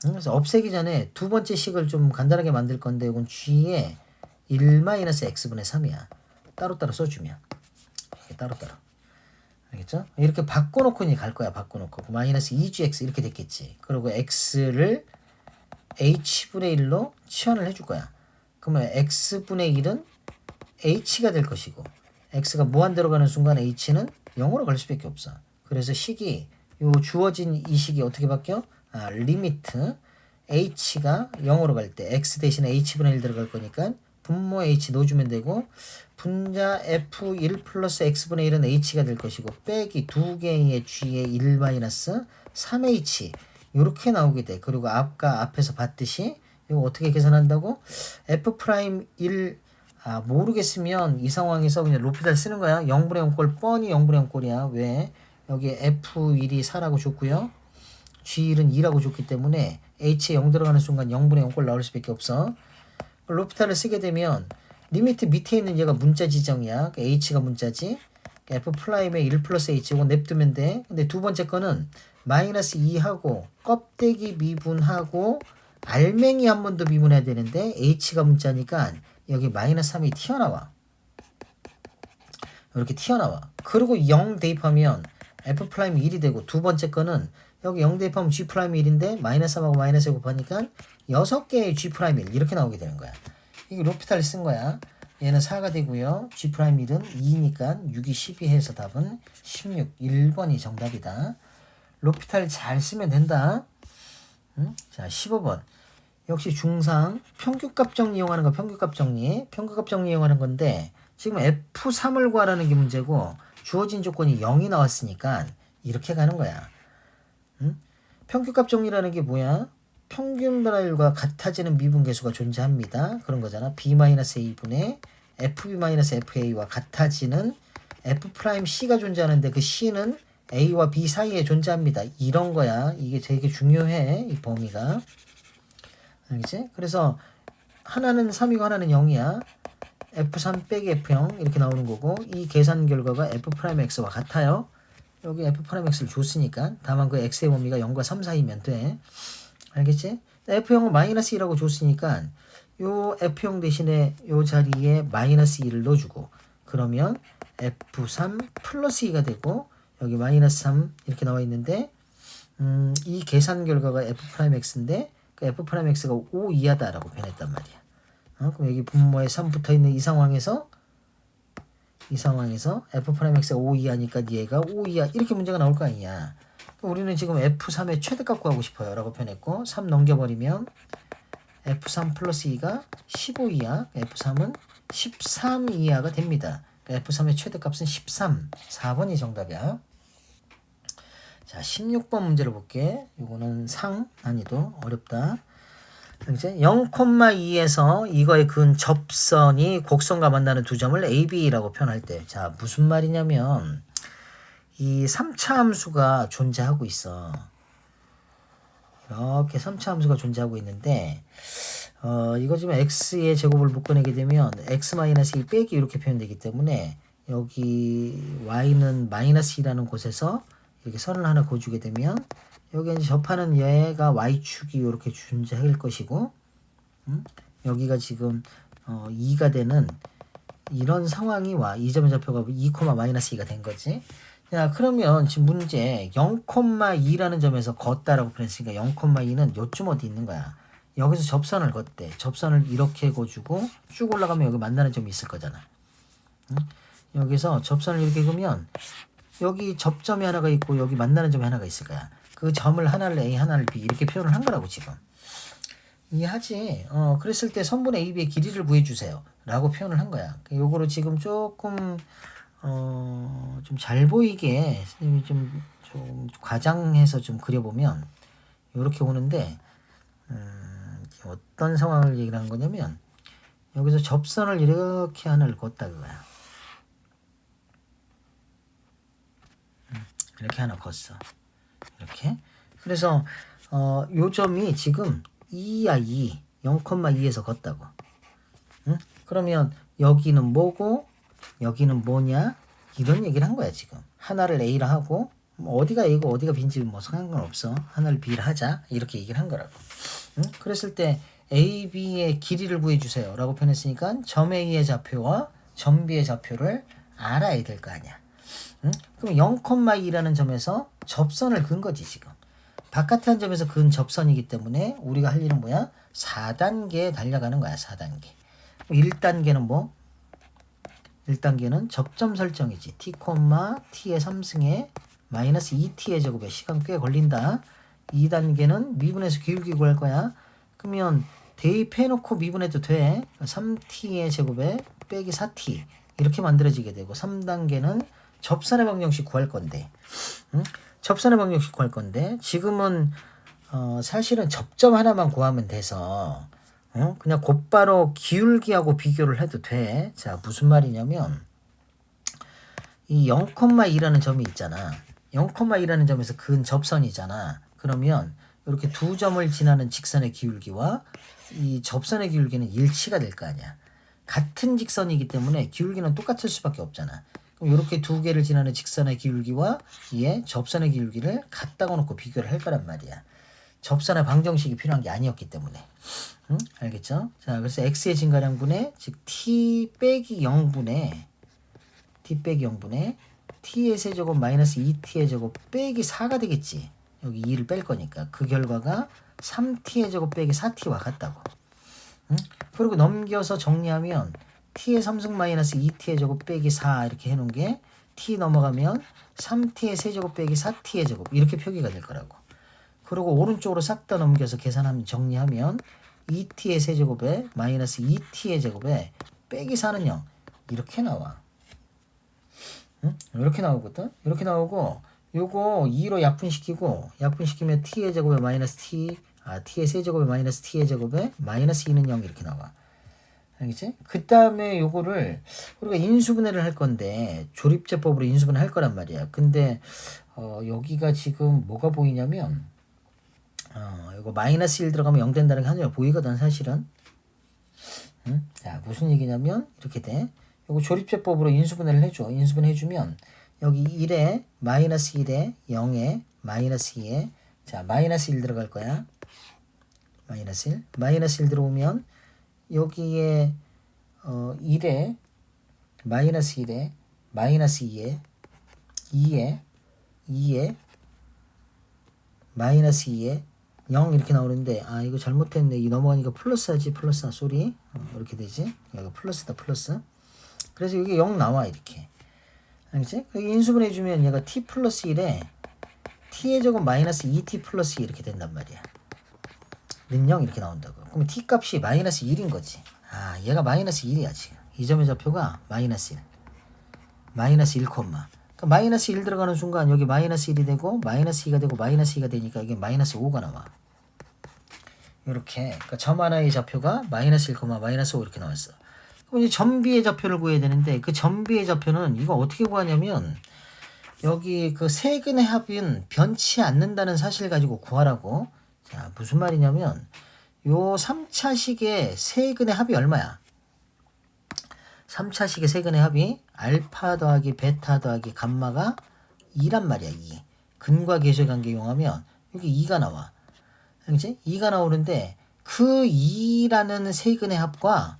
그래서 없애기 전에 두 번째 식을 좀 간단하게 만들 건데 이건 g의 1-x분의 3이야. 따로따로 써주면 따로따로. 알겠죠? 이렇게 바꿔놓고 이제 갈 거야. 바꿔놓고 마이너스 2gx 이렇게 됐겠지. 그리고 x를 h분의 1로 치환을 해줄 거야. 그러면 x분의 1은 h가 될 것이고 x가 무한대로 가는 순간 h는 0으로 갈 수밖에 없어. 그래서 식이 요 주어진 이 식이 어떻게 바뀌어? 리미트 h가 0으로 갈 때 x 대신에 h분의 1 들어갈 거니까 분모 h 넣어주면 되고 분자 f1 플러스 x분의 1은 h가 될 것이고 빼기 두 개의 g의 1 마이너스 3h 이렇게 나오게 돼. 그리고 아까 앞에서 봤듯이 이거 어떻게 계산한다고? f'1 모르겠으면 이 상황에서 그냥 로피달 쓰는 거야. 0분의 0꼴 뻔히 0분의 0꼴이야. 왜? 여기 f1이 4라고 줬고요. g1은 2라고 줬기 때문에 h에 0 들어가는 순간 0분의 0꼴 나올 수밖에 없어. 로피탈을 쓰게 되면 리미트 밑에 있는 얘가 문자 지정이야. 그러니까 h가 문자지. f'의 1 플러스 h 이거 냅두면 돼. 근데 두 번째 거는 마이너스 2하고 껍데기 미분하고 알맹이 한 번 더 미분해야 되는데 h가 문자니까 여기 마이너스 3이 튀어나와. 이렇게 튀어나와. 그리고 0 대입하면 F 프라임이 1이 되고, 두 번째 거는 여기 0 대입하면 G 프라임이 1인데 마이너스 3하고 마이너스 1 곱하니까 6개의 G 프라임 1 이렇게 나오게 되는 거야. 이게 로피탈을 쓴 거야. 얘는 4가 되고요. G 프라임 1은 2니까 6이 12 해서 답은 16. 1번이 정답이다. 로피탈 잘 쓰면 된다. 자, 15번. 역시 중상 평균값 정리 이용하는 거. 평균값 정리 이용하는 건데, 지금 F3을 구하라는 게 문제고 주어진 조건이 0이 나왔으니까 이렇게 가는 거야. 평균값 정리라는 게 뭐야? 평균 변화율과 같아지는 미분계수가 존재합니다. 그런 거잖아. B-A분의 FB-FA와 같아지는 F'C가 존재하는데, 그 C는 A와 B 사이에 존재합니다. 이런 거야. 이게 되게 중요해. 이 범위가. 알겠지? 그래서 하나는 3이고 하나는 0이야. F3 빼기 F0 이렇게 나오는 거고, 이 계산 결과가 F'X와 같아요. 여기 F'X를 줬으니까 다만 그 X의 범위가 0과 3 사이면 돼. 알겠지? F0을 마이너스 2라고 줬으니까 요 F0 대신에 요 자리에 마이너스 2를 넣어주고, 그러면 F3 플러스 2가 되고, 여기 마이너스 3 이렇게 나와 있는데, 이 계산 결과가 F'X인데 그 F'X가 5 이하다라고 변했단 말이야. 그럼 여기 분모에 3 붙어있는 이 상황에서 F'X가 5 이하니까 얘가 5 이하 이렇게 문제가 나올 거 아니야. 우리는 지금 F3의 최대값 구하고 싶어요 라고 변했고, 3 넘겨버리면 F3 플러스 2가 15 이하, F3은 13 이하가 됩니다. F3의 최대값은 13. 4번이 정답이야. 자, 16번 문제를 볼게. 이거는 상 난이도 어렵다. 이제 0,2에서 이거의 근 접선이 곡선과 만나는 두 점을 AB라고 표현할 때, 자, 무슨 말이냐면 이 3차 함수가 존재하고 있어. 이렇게 3차 함수가 존재하고 있는데, 이거 지금 x의 제곱을 묶어내게 되면 x-2 빼기 이렇게 표현되기 때문에, 여기 y는 마이너스 2라는 곳에서 이렇게 선을 하나 그어주게 되면, 여기 이제 접하는 얘가 y축이 이렇게 존재할 것이고, 여기가 지금 2가 되는 이런 상황이 와. 이 점의 좌표가 2, 마이너스 2가 된 거지. 야, 그러면 지금 문제 0,2라는 점에서 걷다라고 그랬으니까 0,2는 요쯤 어디 있는 거야. 여기서 접선을 걷대. 접선을 이렇게 그어주고 쭉 올라가면 여기 만나는 점이 있을 거잖아. 여기서 접선을 이렇게 그으면 여기 접점이 하나가 있고 여기 만나는 점이 하나가 있을 거야. 그 점을 하나를 A, 하나를 B 이렇게 표현을 한 거라고 지금. 이해하지? 그랬을 때 선분 AB의 길이를 구해주세요 라고 표현을 한 거야. 요거를 지금 조금 좀 잘 보이게 선생님이 좀 과장해서 좀 그려보면 이렇게 오는데, 어떤 상황을 얘기를 하는 거냐면, 여기서 접선을 이렇게 하나를 걷다 그거야. 이렇게 하나 걷어. 이렇게. 그래서 요 점이 지금 2야 2. 0,2에서 걷다고. 그러면 여기는 뭐고 여기는 뭐냐, 이런 얘기를 한 거야. 지금 하나를 A라 하고 어디가 A고 어디가 B인지 뭐 상관없어, 하나를 B라 하자 이렇게 얘기를 한 거라고. 그랬을 때 A, B의 길이를 구해주세요 라고 표현했으니까 점 A의 좌표와 점 B의 좌표를 알아야 될 거 아니야. 그럼 0,2라는 점에서 접선을 그은 거지. 지금 바깥에 한 점에서 그은 접선이기 때문에 우리가 할 일은 뭐야? 4단계에 달려가는 거야. 4단계. 1단계는 뭐? 1단계는 접점 설정이지. t, t의 3승에 마이너스 2t의 제곱에 시간 꽤 걸린다. 2단계는 미분에서 기울기 구할 거야. 그러면 대입해놓고 미분해도 돼. 3t의 제곱에 빼기 4t 이렇게 만들어지게 되고, 3단계는 접선의 방정식 구할 건데, 접선의 방정식 구할 건데 지금은 사실은 접점 하나만 구하면 돼서 그냥 곧바로 기울기하고 비교를 해도 돼. 자, 무슨 말이냐면 이 0,2라는 점이 있잖아. 0,2라는 점에서 근 접선이잖아. 그러면 이렇게 두 점을 지나는 직선의 기울기와 이 접선의 기울기는 일치가 될 거 아니야. 같은 직선이기 때문에 기울기는 똑같을 수밖에 없잖아. 그럼 이렇게 두 개를 지나는 직선의 기울기와 이에 접선의 기울기를 갖다가 놓고 비교를 할 거란 말이야. 접선의 방정식이 필요한 게 아니었기 때문에. 알겠죠? 자, 그래서 x의 증가량분의 즉 t 빼기 0분의 t 빼기 0분의 t의 세제곱 마이너스 2t의 제곱 빼기 4가 되겠지. 여기 2를 뺄 거니까. 그 결과가 3t의 제곱 빼기 4t와 같다고. 응? 그리고 넘겨서 정리하면 t의 3승 마이너스 2t의 제곱 빼기 4 이렇게 해놓은 게 t 넘어가면 3t의 세제곱 빼기 4t의 제곱 이렇게 표기가 될 거라고. 그리고 오른쪽으로 싹 다 넘겨서 계산하면 정리하면 2t의 세제곱에 마이너스 2t의 제곱에 빼기 4는 0 이렇게 나와. 응? 이렇게 나오거든. 이렇게 나오고 요거 2로 약분시키면 t의 제곱에 마이너스 t의 세제곱에 마이너스 t의 제곱에 마이너스 2는 0 이렇게 나와. 알겠지? 그 다음에 요거를 우리가 인수분해를 할 건데 조립제법으로 인수분해 할 거란 말이야. 근데 여기가 지금 뭐가 보이냐면 이거 마이너스 1 들어가면 0 된다는 게 한눈에 보이거든 사실은. 응? 자 무슨 얘기냐면 이렇게 돼. 요거 조립제법으로 인수분해를 해줘. 인수분해 해주면 여기 1에 마이너스 1에 0에 마이너스 2에 자 마이너스 1 들어갈 거야. 마이너스 1 들어오면 여기에 1에 마이너스 1에 마이너스 2에 마이너스 2에 0 이렇게 나오는데 이거 잘못했네. 이 넘어가니까 플러스하지. 플러스 쏘리. 이렇게 되지. 여기 플러스다 플러스. 그래서 이게 0 나와 이렇게. 알겠지? 여기 인수분해 주면 얘가 t 플러스 1에 t의 제곱 마이너스 2t 플러스 2 이렇게 된단 말이야. 는 0 이렇게 나온다고. 그럼 t 값이 마이너스 1인 거지. 얘가 마이너스 1이야 지금. 이 점의 좌표가 마이너스 1. 마이너스 1, 그러니까 마이너스 1 들어가는 순간 여기 마이너스 1이 되고 마이너스 2가 되고 마이너스 2가 되니까 이게 마이너스 5가 나와. 이렇게. 그러니까 점 하나의 좌표가 마이너스 1, 마이너스 5 이렇게 나왔어. 그럼 이제 점비의 좌표를 구해야 되는데 그 점비의 좌표는 이거 어떻게 구하냐면 여기 그 세근의 합은 변치 않는다는 사실 가지고 구하라고. 자, 무슨 말이냐면 요 3차식의 세근의 합이 얼마야? 3차식의 세근의 합이 알파 더하기 베타 더하기 감마가 2란 말이야. 2. 근과 계수의 관계 이용하면 여기 2가 나와. 그렇지? 2가 나오는데 그 2라는 세근의 합과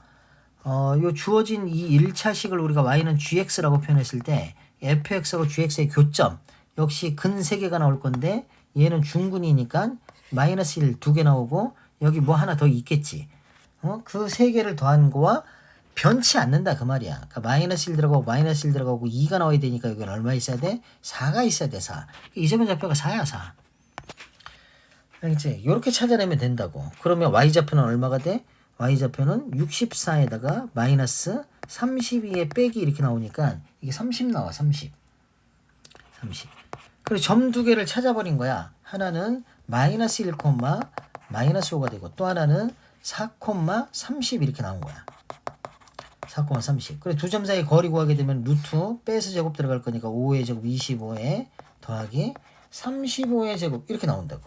요 주어진 이 1차식을 우리가 y는 gx라고 표현했을 때 fx하고 gx의 교점 역시 근 3개가 나올 건데 얘는 중근이니까 마이너스 1 2개 나오고 여기 뭐 하나 더 있겠지. 그 3개를 더한 거와 변치 않는다 그 말이야. 그러니까 마이너스 1 들어가고 마이너스 1 들어가고 2가 나와야 되니까 여기는 얼마 있어야 돼? 4가 있어야 돼. 4. 이 점의 좌표가 4야 4. 알겠지? 이렇게 찾아내면 된다고. 그러면 y좌표는 얼마가 돼? y좌표는 64에다가 마이너스 32에 빼기 이렇게 나오니까 이게 30 나와. 30. 그리고 점 두 개를 찾아버린 거야. 하나는 마이너스 1, 마이너스 5가 되고 또 하나는 4, 30 이렇게 나온 거야. 4, 30. 그리고 두 점 사이 거리 구하게 되면 루트 빼서 제곱 들어갈 거니까 5의 제곱 25에 더하기 35의 제곱 이렇게 나온다고.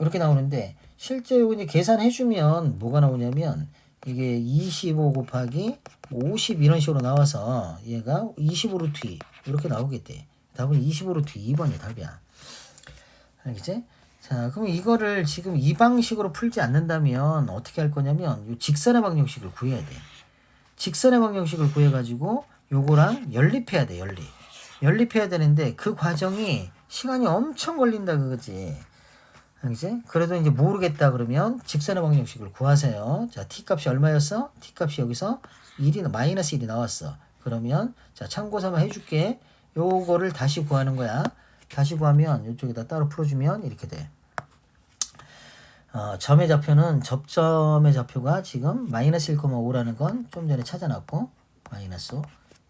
이렇게 나오는데 실제 이제 계산해주면 뭐가 나오냐면 이게 25 곱하기 50 이런 식으로 나와서 얘가 25 루트 2 이렇게 나오겠대. 답은 25 루트 2번이 답이야. 알겠지? 자, 그럼 이거를 지금 이 방식으로 풀지 않는다면 어떻게 할 거냐면 이 직선의 방정식을 구해야 돼. 직선의 방정식을 구해가지고 요거랑 연립해야 돼. 연립해야 되는데 그 과정이 시간이 엄청 걸린다 그거지. 알겠지? 그래도 이제 모르겠다 그러면 직선의 방정식을 구하세요. 자, t 값이 얼마였어? t 값이 여기서 1이 마이너스 1이 나왔어. 그러면 자, 참고 삼아 해줄게. 요거를 다시 구하는 거야. 다시 구하면 이쪽에다 따로 풀어주면 이렇게 돼. 점의 좌표는 접점의 좌표가 지금 마이너스 1,5라는 건 좀 전에 찾아놨고 마이너스 5.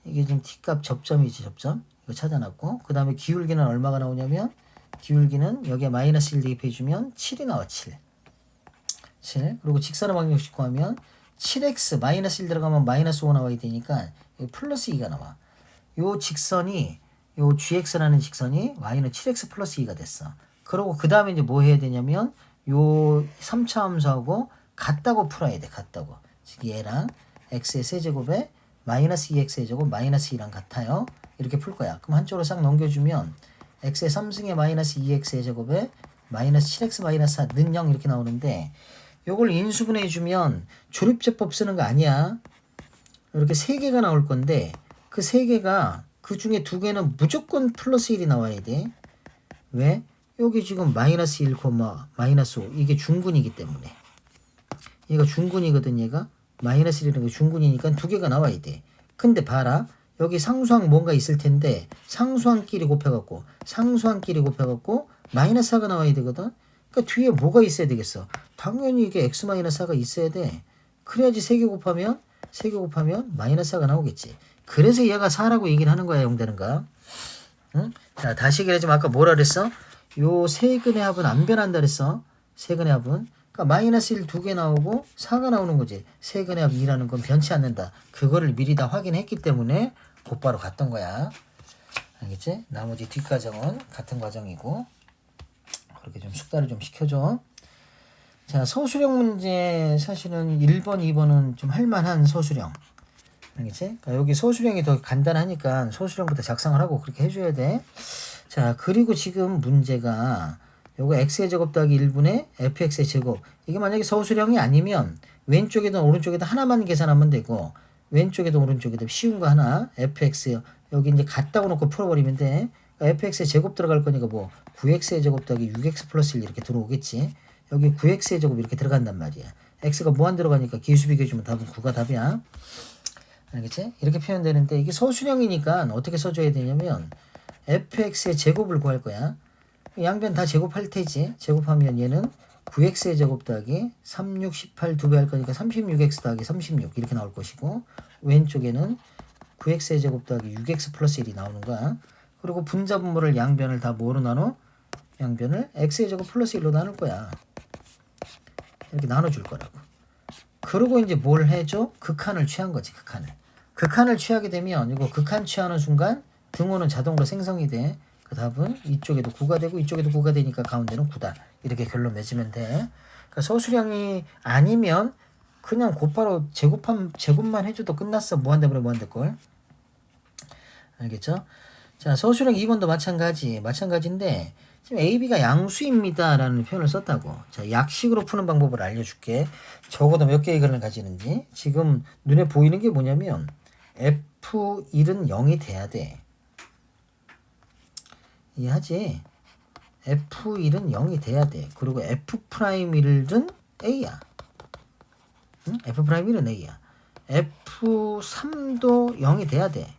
이게 지금 t값 접점이지 접점. 이거 찾아놨고 그 다음에 기울기는 얼마가 나오냐면 기울기는 여기에 마이너스 1 대입해주면 7이 나와. 7. 그리고 직선의 방정식 구하면 7x 마이너스 1 들어가면 마이너스 5 나와야 되니까 플러스 2가 나와. 요 직선이 요 gx라는 직선이 y는 7x 플러스 2가 됐어. 그리고 그 다음에 이제 뭐 해야 되냐면 요 3차 함수하고 같다고 풀어야 돼. 같다고. 즉 얘랑 x의 세제곱에 마이너스 2x의 제곱 마이너스 2랑 같아요. 이렇게 풀 거야. 그럼 한쪽으로 싹 넘겨주면 x의 3승의 마이너스 2x의 제곱에 마이너스 7x 마이너스 4 는 0 이렇게 나오는데 요걸 인수분해 주면 조립제법 쓰는 거 아니야. 이렇게 3개가 나올 건데 그 세 개가 그 중에 두 개는 무조건 플러스 1이 나와야 돼. 왜? 여기 지금 마이너스 1, 마이너스 5 이게 중근이기 때문에 얘가 중근이거든. 얘가 마이너스 1이라는 게 중근이니까 두 개가 나와야 돼. 근데 봐라. 여기 상수항 뭔가 있을 텐데 상수항끼리 곱해갖고 마이너스 4가 나와야 되거든. 그러니까 뒤에 뭐가 있어야 되겠어? 당연히 이게 x 마이너스 4가 있어야 돼. 그래야지 3개 곱하면 마이너스 4가 나오겠지. 그래서 얘가 4라고 얘기를 하는 거야. 용되는가? 응? 자, 다시 얘기하지만 아까 뭐라 그랬어? 요 세근의 합은 안 변한다 그랬어. 세근의 합은. 그러니까 마이너스 1 두 개 나오고 4가 나오는 거지. 세근의 합 2라는 건 변치 않는다. 그거를 미리 다 확인했기 때문에 곧바로 갔던 거야. 알겠지? 나머지 뒷과정은 같은 과정이고 그렇게 좀 숙달을 좀 시켜줘. 자, 서술형 문제 사실은 1번, 2번은 좀 할만한 서술형. 알겠지? 그러니까 여기 서술형이 더 간단하니까 서술형부터 작성을 하고 그렇게 해줘야 돼. 자, 그리고 지금 문제가 요거 x의 제곱 더하기 1분의 fx의 제곱. 이게 만약에 서술형이 아니면 왼쪽이든 오른쪽이든 하나만 계산하면 되고 왼쪽이든 오른쪽이든 쉬운 거 하나 fx 여기 이제 같다고 놓고 풀어버리면 돼. 그러니까 fx의 제곱 들어갈 거니까 뭐 9x의 제곱 더하기 6x 플러스 1 이렇게 들어오겠지. 여기 9x의 제곱 이렇게 들어간단 말이야. x가 무한 들어가니까 기수 비교해주면 답은 9가 답이야. 알겠지? 이렇게 표현되는데 이게 서술형이니까 어떻게 써줘야 되냐면 fx의 제곱을 구할 거야. 양변 다 제곱할 테지. 제곱하면 얘는 9x의 제곱 더하기 3, 6, 18 두 배 할 거니까 36x 더하기 36 이렇게 나올 것이고 왼쪽에는 9x의 제곱 더하기 6x 플러스 1이 나오는 거야. 그리고 분자분모를 양변을 다 뭐로 나눠? 양변을 x의 제곱 플러스 1로 나눌 거야. 이렇게 나눠줄 거라고. 그리고 이제 뭘 해줘? 극한을 취한 거지. 극한을 취하게 되면 이거 극한 취하는 순간 등호는 자동으로 생성이 돼. 그 답은 이쪽에도 9가 되고 이쪽에도 9가 되니까 가운데는 9다. 이렇게 결론 맺으면 돼. 그러니까 서술형이 아니면 그냥 곧바로 제곱만 해줘도 끝났어. 무한대걸. 알겠죠? 자, 서술형 2번도 마찬가지인데 지금 A, B가 양수입니다 라는 표현을 썼다고. 자, 약식으로 푸는 방법을 알려줄게. 적어도 몇 개의 근을 가지는지. 지금 눈에 보이는 게 뭐냐면 F1은 0이 돼야 돼. 이해하지? F1은 0이 돼야 돼. 그리고 F'1은 A야. 응? F'1은 A야. F3도 0이 돼야 돼.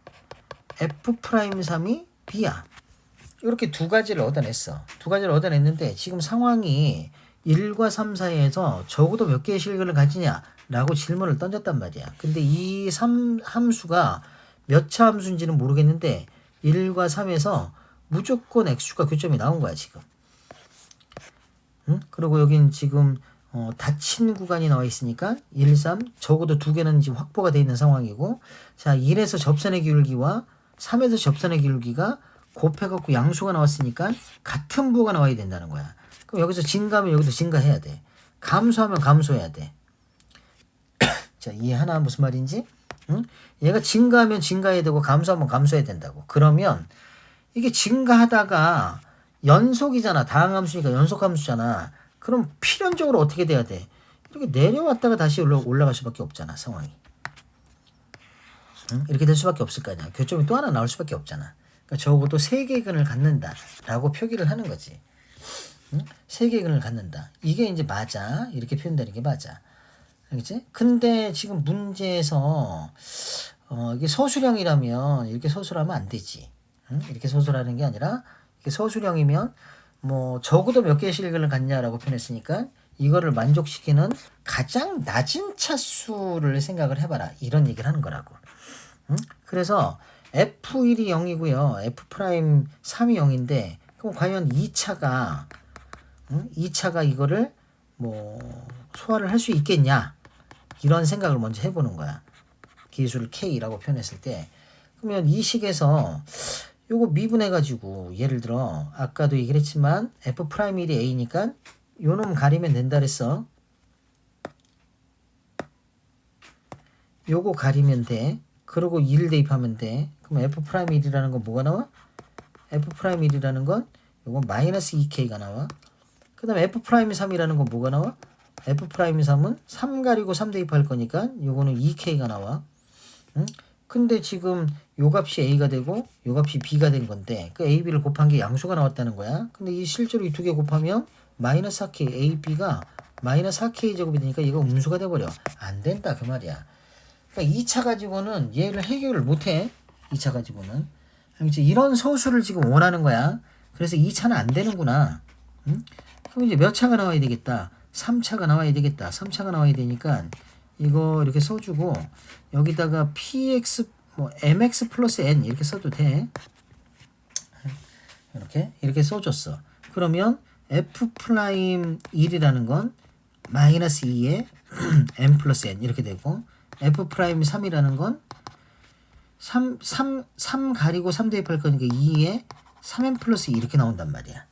F'3이 B야. 이렇게 두 가지를 얻어냈는데 지금 상황이 1과 3 사이에서 적어도 몇 개의 실근을 가지냐 라고 질문을 던졌단 말이야. 근데 이 함수가 몇 차 함수인지는 모르겠는데 1과 3에서 무조건 x축과 교점이 나온 거야 지금. 응? 그리고 여긴 지금 닫힌 구간이 나와 있으니까 1, 3 적어도 두 개는 지금 확보가 되어 있는 상황이고, 자 1에서 접선의 기울기와 3에서 접선의 기울기가 곱해갖고 양수가 나왔으니까 같은 부호가 나와야 된다는 거야. 그럼 여기서 증가하면 여기도 증가해야 돼. 감소하면 감소해야 돼. 자, 이해하나 무슨 말인지? 응? 얘가 증가하면 증가해야 되고 감소하면 감소해야 된다고. 그러면 이게 증가하다가 연속이잖아. 다항함수니까 연속함수잖아. 그럼 필연적으로 어떻게 돼야 돼? 이렇게 내려왔다가 다시 올라갈 수밖에 없잖아. 상황이. 응? 이렇게 될 수밖에 없을 거 아니야. 교점이 또 하나 나올 수밖에 없잖아. 그러니까 적어도 3개의 근을 갖는다 라고 표기를 하는 거지. 응? 3개의 근을 갖는다. 이게 이제 맞아. 이렇게 표현되는 게 맞아. 알겠지? 근데 지금 문제에서 이게 서술형이라면 이렇게 서술하면 안 되지. 응? 이렇게 서술하는 게 아니라 이게 서술형이면 뭐 적어도 몇 개의 실근을 갖냐라고 표현했으니까 이거를 만족시키는 가장 낮은 차수를 생각을 해봐라. 이런 얘기를 하는 거라고. 응? 그래서 F1이 0이고요. F'3이 0인데 그럼 과연 2차가 응? 2차가 이거를 뭐 소화를 할 수 있겠냐? 이런 생각을 먼저 해보는 거야. 기술 K라고 표현했을 때 그러면 이 식에서 요거 미분해가지고 예를 들어 아까도 얘기를 했지만 F'1이 A니까 요놈 가리면 된다 그랬어. 요거 가리면 돼. 그리고 2를 대입하면 돼. 그럼 F'1이라는 건 뭐가 나와? F'1이라는 건 요거 마이너스 2K가 나와. 그 다음에 F'3이라는 건 뭐가 나와? F'3은 3 가리고 3 대입할 거니까 요거는 2K가 나와. 응? 근데 지금 요 값이 a가 되고 요 값이 b가 된 건데 그 a, b를 곱한 게 양수가 나왔다는 거야. 근데 이 실제로 이 두 개 곱하면 마이너스 4k a, b가 마이너스 4k 제곱이 되니까 얘가 음수가 돼버려. 안 된다 그 말이야. 그러니까 2차 가지고는 얘를 해결을 못해. 2차 가지고는. 알겠지? 이런 서술을 지금 원하는 거야. 그래서 2차는 안 되는구나. 응? 그럼 이제 몇 차가 나와야 되겠다. 3차가 나와야 되겠다. 3차가 나와야 되니까 이거 이렇게 써주고 여기다가 px 뭐 mx 플러스 n 이렇게 써도 돼. 이렇게 써줬어. 그러면 f 프라임 1이라는 건 마이너스 2에 m 플러스 n 이렇게 되고 f 프라임 3이라는 건 3 가리고 3 대입할 거니까 2에 3m 플러스 2 이렇게 나온단 말이야.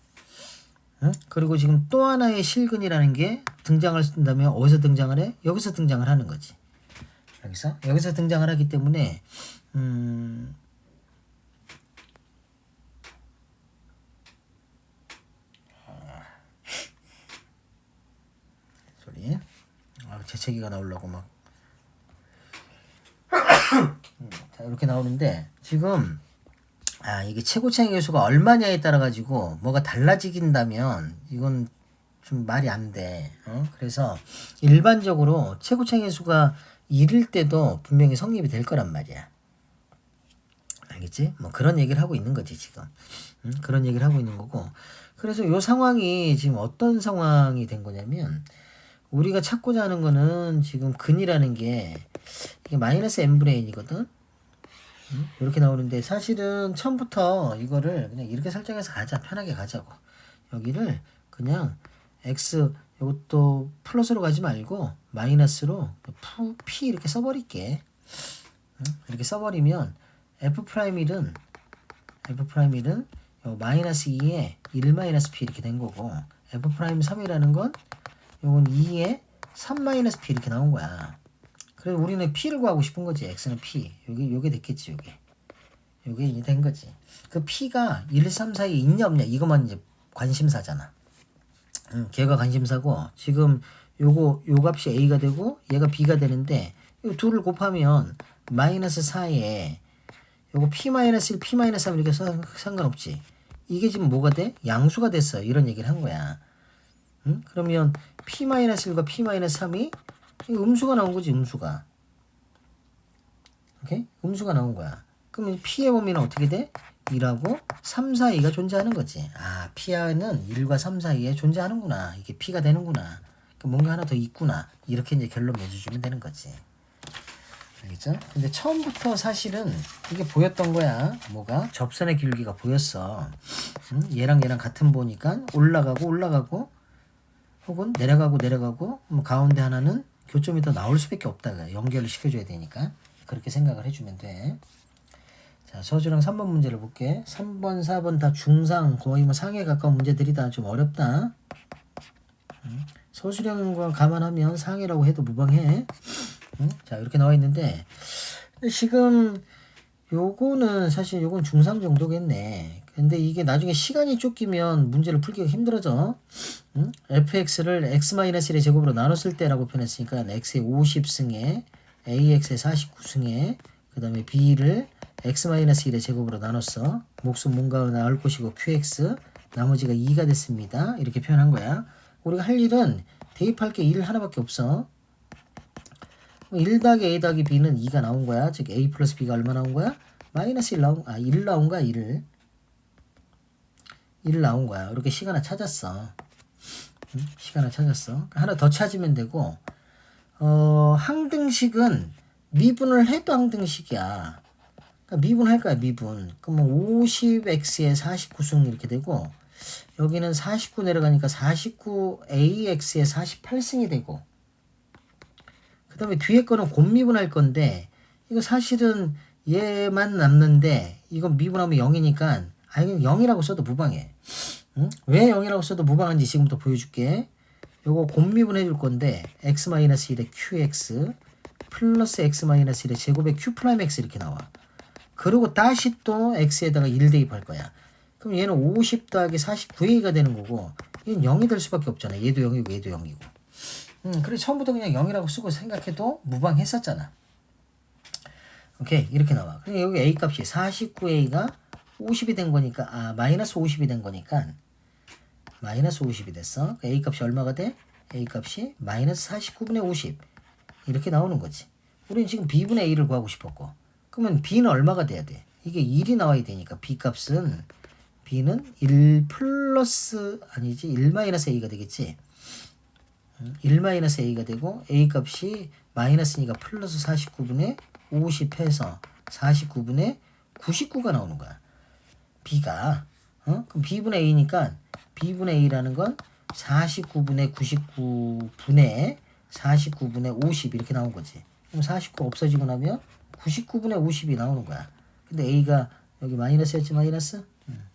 응? 그리고 지금 또 하나의 실근이라는 게 등장을 쓴다면 어디서 등장을 해? 여기서 등장을 하는 거지. 여기서 등장을 하기 때문에 소리 재채기가 나오려고 막 자, 이렇게 나오는데 지금 이게 최고차의 계수가 얼마냐에 따라 가지고 뭐가 달라지긴다면 이건 좀 말이 안 돼. 그래서 일반적으로 최고차의 계수가 1일 때도 분명히 성립이 될 거란 말이야. 알겠지? 뭐 그런 얘기를 하고 있는 거지 지금. 그런 얘기를 하고 있는 거고. 그래서 이 상황이 지금 어떤 상황이 된 거냐면 우리가 찾고자 하는 거는 지금 근이라는 게 이게 마이너스 n분의 n이거든. 이렇게 나오는데 사실은 처음부터 이거를 그냥 이렇게 설정해서 가자. 편하게 가자고. 여기를 그냥 x 이것도 플러스로 가지 말고 마이너스로 p 이렇게 써버릴게. 이렇게 써버리면 f'1은 마이너스 2에 1 마이너스 p 이렇게 된 거고 f'3이라는 건 요건 2에 3 마이너스 p 이렇게 나온 거야. 그래서 우리는 p를 구하고 싶은 거지. x는 p. 요게 됐겠지. 요게 이제 된 거지. 그 p가 1, 3 사이에 있냐 없냐 이것만 이제 관심사잖아. 걔가 관심사고 지금 요 값이 a가 되고 얘가 b가 되는데 이 둘을 곱하면 마이너스 4에 요거 p-1, p-3 이렇게 상관없지. 이게 지금 뭐가 돼? 양수가 됐어. 이런 얘기를 한 거야. 그러면 p-1과 p-3이 음수가 나온 거지. 음수가. 오케이? 음수가 나온 거야. 그럼 p의 범위는 어떻게 돼? 1하고 3 사이가 존재하는 거지. p는 1과 3 사이에 존재하는구나. 이게 p가 되는구나. 뭔가 하나 더 있구나. 이렇게 이제 결론 내주시면 되는 거지. 알겠죠? 근데 처음부터 사실은 이게 보였던 거야. 뭐가? 접선의 기울기가 보였어. 얘랑 같은 보니까 올라가고 혹은 내려가고 뭐 가운데 하나는 교점이 더 나올 수밖에 없다. 연결을 시켜줘야 되니까 그렇게 생각을 해주면 돼. 자, 서술형 3번 문제를 볼게. 3번, 4번 다 중상 거의 뭐 상에 가까운 문제들이다. 좀 어렵다. 서술형과 감안하면 상이라고 해도 무방해. 자, 이렇게 나와 있는데 지금 요거는 사실 요건 중상 정도겠네. 근데 이게 나중에 시간이 쫓기면 문제를 풀기가 힘들어져. fx를 x-1의 제곱으로 나눴을 때라고 표현했으니까 x의 50승에 ax의 49승에 그 다음에 b를 x-1의 제곱으로 나눴어. 몫은 뭔가 나올 것이고 qx 나머지가 2가 됐습니다. 이렇게 표현한 거야. 우리가 할 일은 대입할 게 1 하나밖에 없어. 1 더하기 a 더하기 b는 2가 나온 거야. 즉 a 플러스 b가 얼마 나온 거야? 마이너스 1 나온 1 나온 거야. 1 나온 거야. 이렇게 시간을 찾았어. 시간을 찾았어. 하나 더 찾으면 되고 항등식은 미분을 해도 항등식이야. 그러니까 미분할 거야. 미분. 그러면 50x에 49승 이렇게 되고 여기는 49 내려가니까 49ax에 48승이 되고 그 다음에 뒤에 거는 곱미분할 건데 이거 사실은 얘만 남는데 이거 미분하면 0이니까 이건 0이라고 써도 무방해. 왜 0이라고 써도 무방한지 지금부터 보여줄게. 요거 곱미분 해줄 건데 x-1의 qx 플러스 x-1의 제곱의 q'(x) 이렇게 나와. 그리고 다시 또 x에다가 1 대입할 거야. 그럼 얘는 50 더하기 49a가 되는 거고 얘는 0이 될 수밖에 없잖아. 얘도 0이고 얘도 0이고. 그래서 처음부터 그냥 0이라고 쓰고 생각해도 무방했었잖아. 오케이. 이렇게 나와. 그럼 여기 A 값이 49A가 50이 된 거니까, 마이너스 50이 된 거니까, 마이너스 50이 됐어. A 값이 얼마가 돼? A 값이 마이너스 49분의 50. 이렇게 나오는 거지. 우리는 지금 B분의 A를 구하고 싶었고. 그러면 B는 얼마가 돼야 돼? 이게 1이 나와야 되니까 B 값은 B는 1 플러스 아니지 1 마이너스 A가 되겠지. 1 마이너스 A가 되고 A 값이 마이너스니까 플러스 49분의 50 해서 49분의 99가 나오는 거야. B가 그럼 B분의 A니까 B분의 A라는 건 49분의 99분의 49분의 50 이렇게 나온 거지. 그럼 49 없어지고 나면 99분의 50이 나오는 거야. 근데 A가 여기 마이너스였지 마이너스?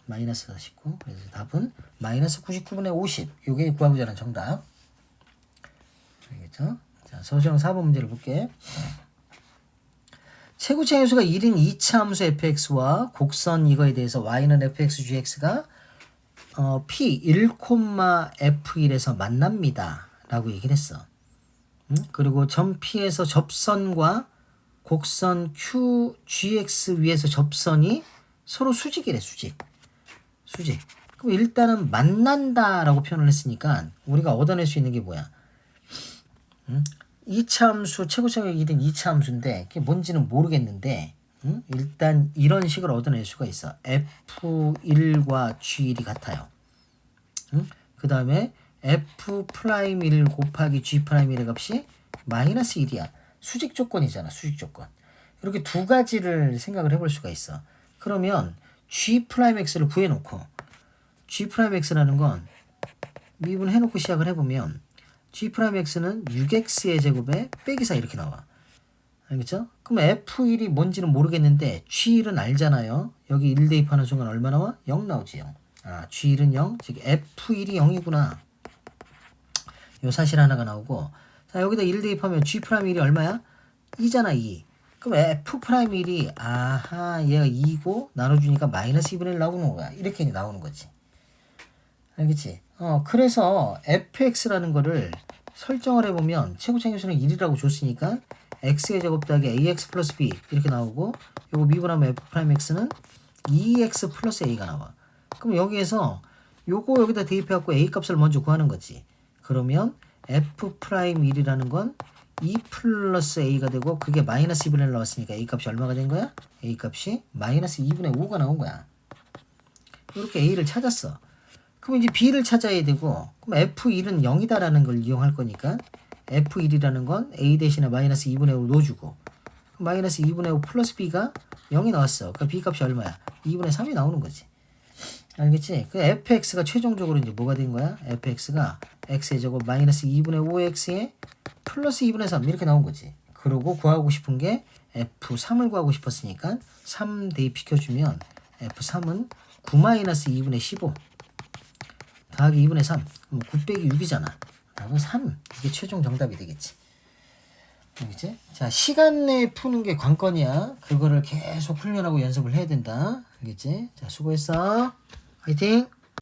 마이너스 49. 그래서 답은 마이너스 99분의 50. 요게 구하고자 하는 정답. 알겠죠? 자, 서술형 4번 문제를 볼게. 최고차 함수가 1인 2차 함수 fx와 곡선 이거에 대해서 y는 fx gx가 p 1,f1에서 만납니다. 라고 얘기를 했어. 그리고 점 P에서 접선과 곡선 q gx 위에서 접선이 서로 수직이래. 수직. 그럼 일단은 만난다라고 표현을 했으니까 우리가 얻어낼 수 있는 게 뭐야? 2차 함수 최고차가 1인 2차 함수인데 그게 뭔지는 모르겠는데 일단 이런 식으로 얻어낼 수가 있어. F1과 G1이 같아요. 그 다음에 F'1 곱하기 G'1의 값이 마이너스 1이야. 수직 조건이잖아. 수직 조건. 이렇게 두 가지를 생각을 해볼 수가 있어. 그러면 G'X를 구해놓고 G'X라는 건 미분해놓고 시작을 해보면 G'X는 6X의 제곱에 빼기 4 이렇게 나와. 알겠죠? 그럼 F1이 뭔지는 모르겠는데 G1은 알잖아요. 여기 1 대입하는 순간 얼마 나와? 0 나오지. 0. G1은 0. 즉 F1이 0이구나. 요 사실 하나가 나오고 자 여기다 1 대입하면 G'1이 얼마야? 2잖아 2. 그럼 F'1이 아하 얘가 2고 나눠주니까 마이너스 2분의 1 나오는 거야. 이렇게 나오는 거지. 알겠지? 그래서 fx라는 거를 설정을 해보면 최고차 함수는 1이라고 줬으니까 x의 제곱 더하기 ax 플러스 b 이렇게 나오고 요거 미분하면 f'x는 2x 플러스 a가 나와. 그럼 여기에서 요거 여기다 대입해갖고 a 값을 먼저 구하는 거지. 그러면 f'1이라는 건 2 플러스 a가 되고 그게 마이너스 2분의 1 나왔으니까 a 값이 얼마가 된 거야? a 값이 마이너스 2분의 5가 나온 거야. 이렇게 a를 찾았어. 그럼 이제 b를 찾아야 되고 그럼 f1은 0이다라는 걸 이용할 거니까 f1이라는 건 a 대신에 마이너스 2분의 5를 넣어주고 마이너스 2분의 5 플러스 b가 0이 나왔어. 그러니까 b 값이 얼마야? 2분의 3이 나오는 거지. 알겠지? 그 fx가 최종적으로 이제 뭐가 된 거야? fx가 x의 제곱 마이너스 2분의 5x에 플러스 2분의 3 이렇게 나온 거지. 그러고 구하고 싶은 게 f3을 구하고 싶었으니까 3 대입시켜주면 f3은 9 마이너스 2분의 15 더하기 2분의 3 그럼 9 빼기 6이잖아. 답은 3. 이게 최종 정답이 되겠지. 알겠지? 자, 시간 내에 푸는 게 관건이야. 그거를 계속 훈련하고 연습을 해야 된다. 알겠지? 자, 수고했어. 화이팅!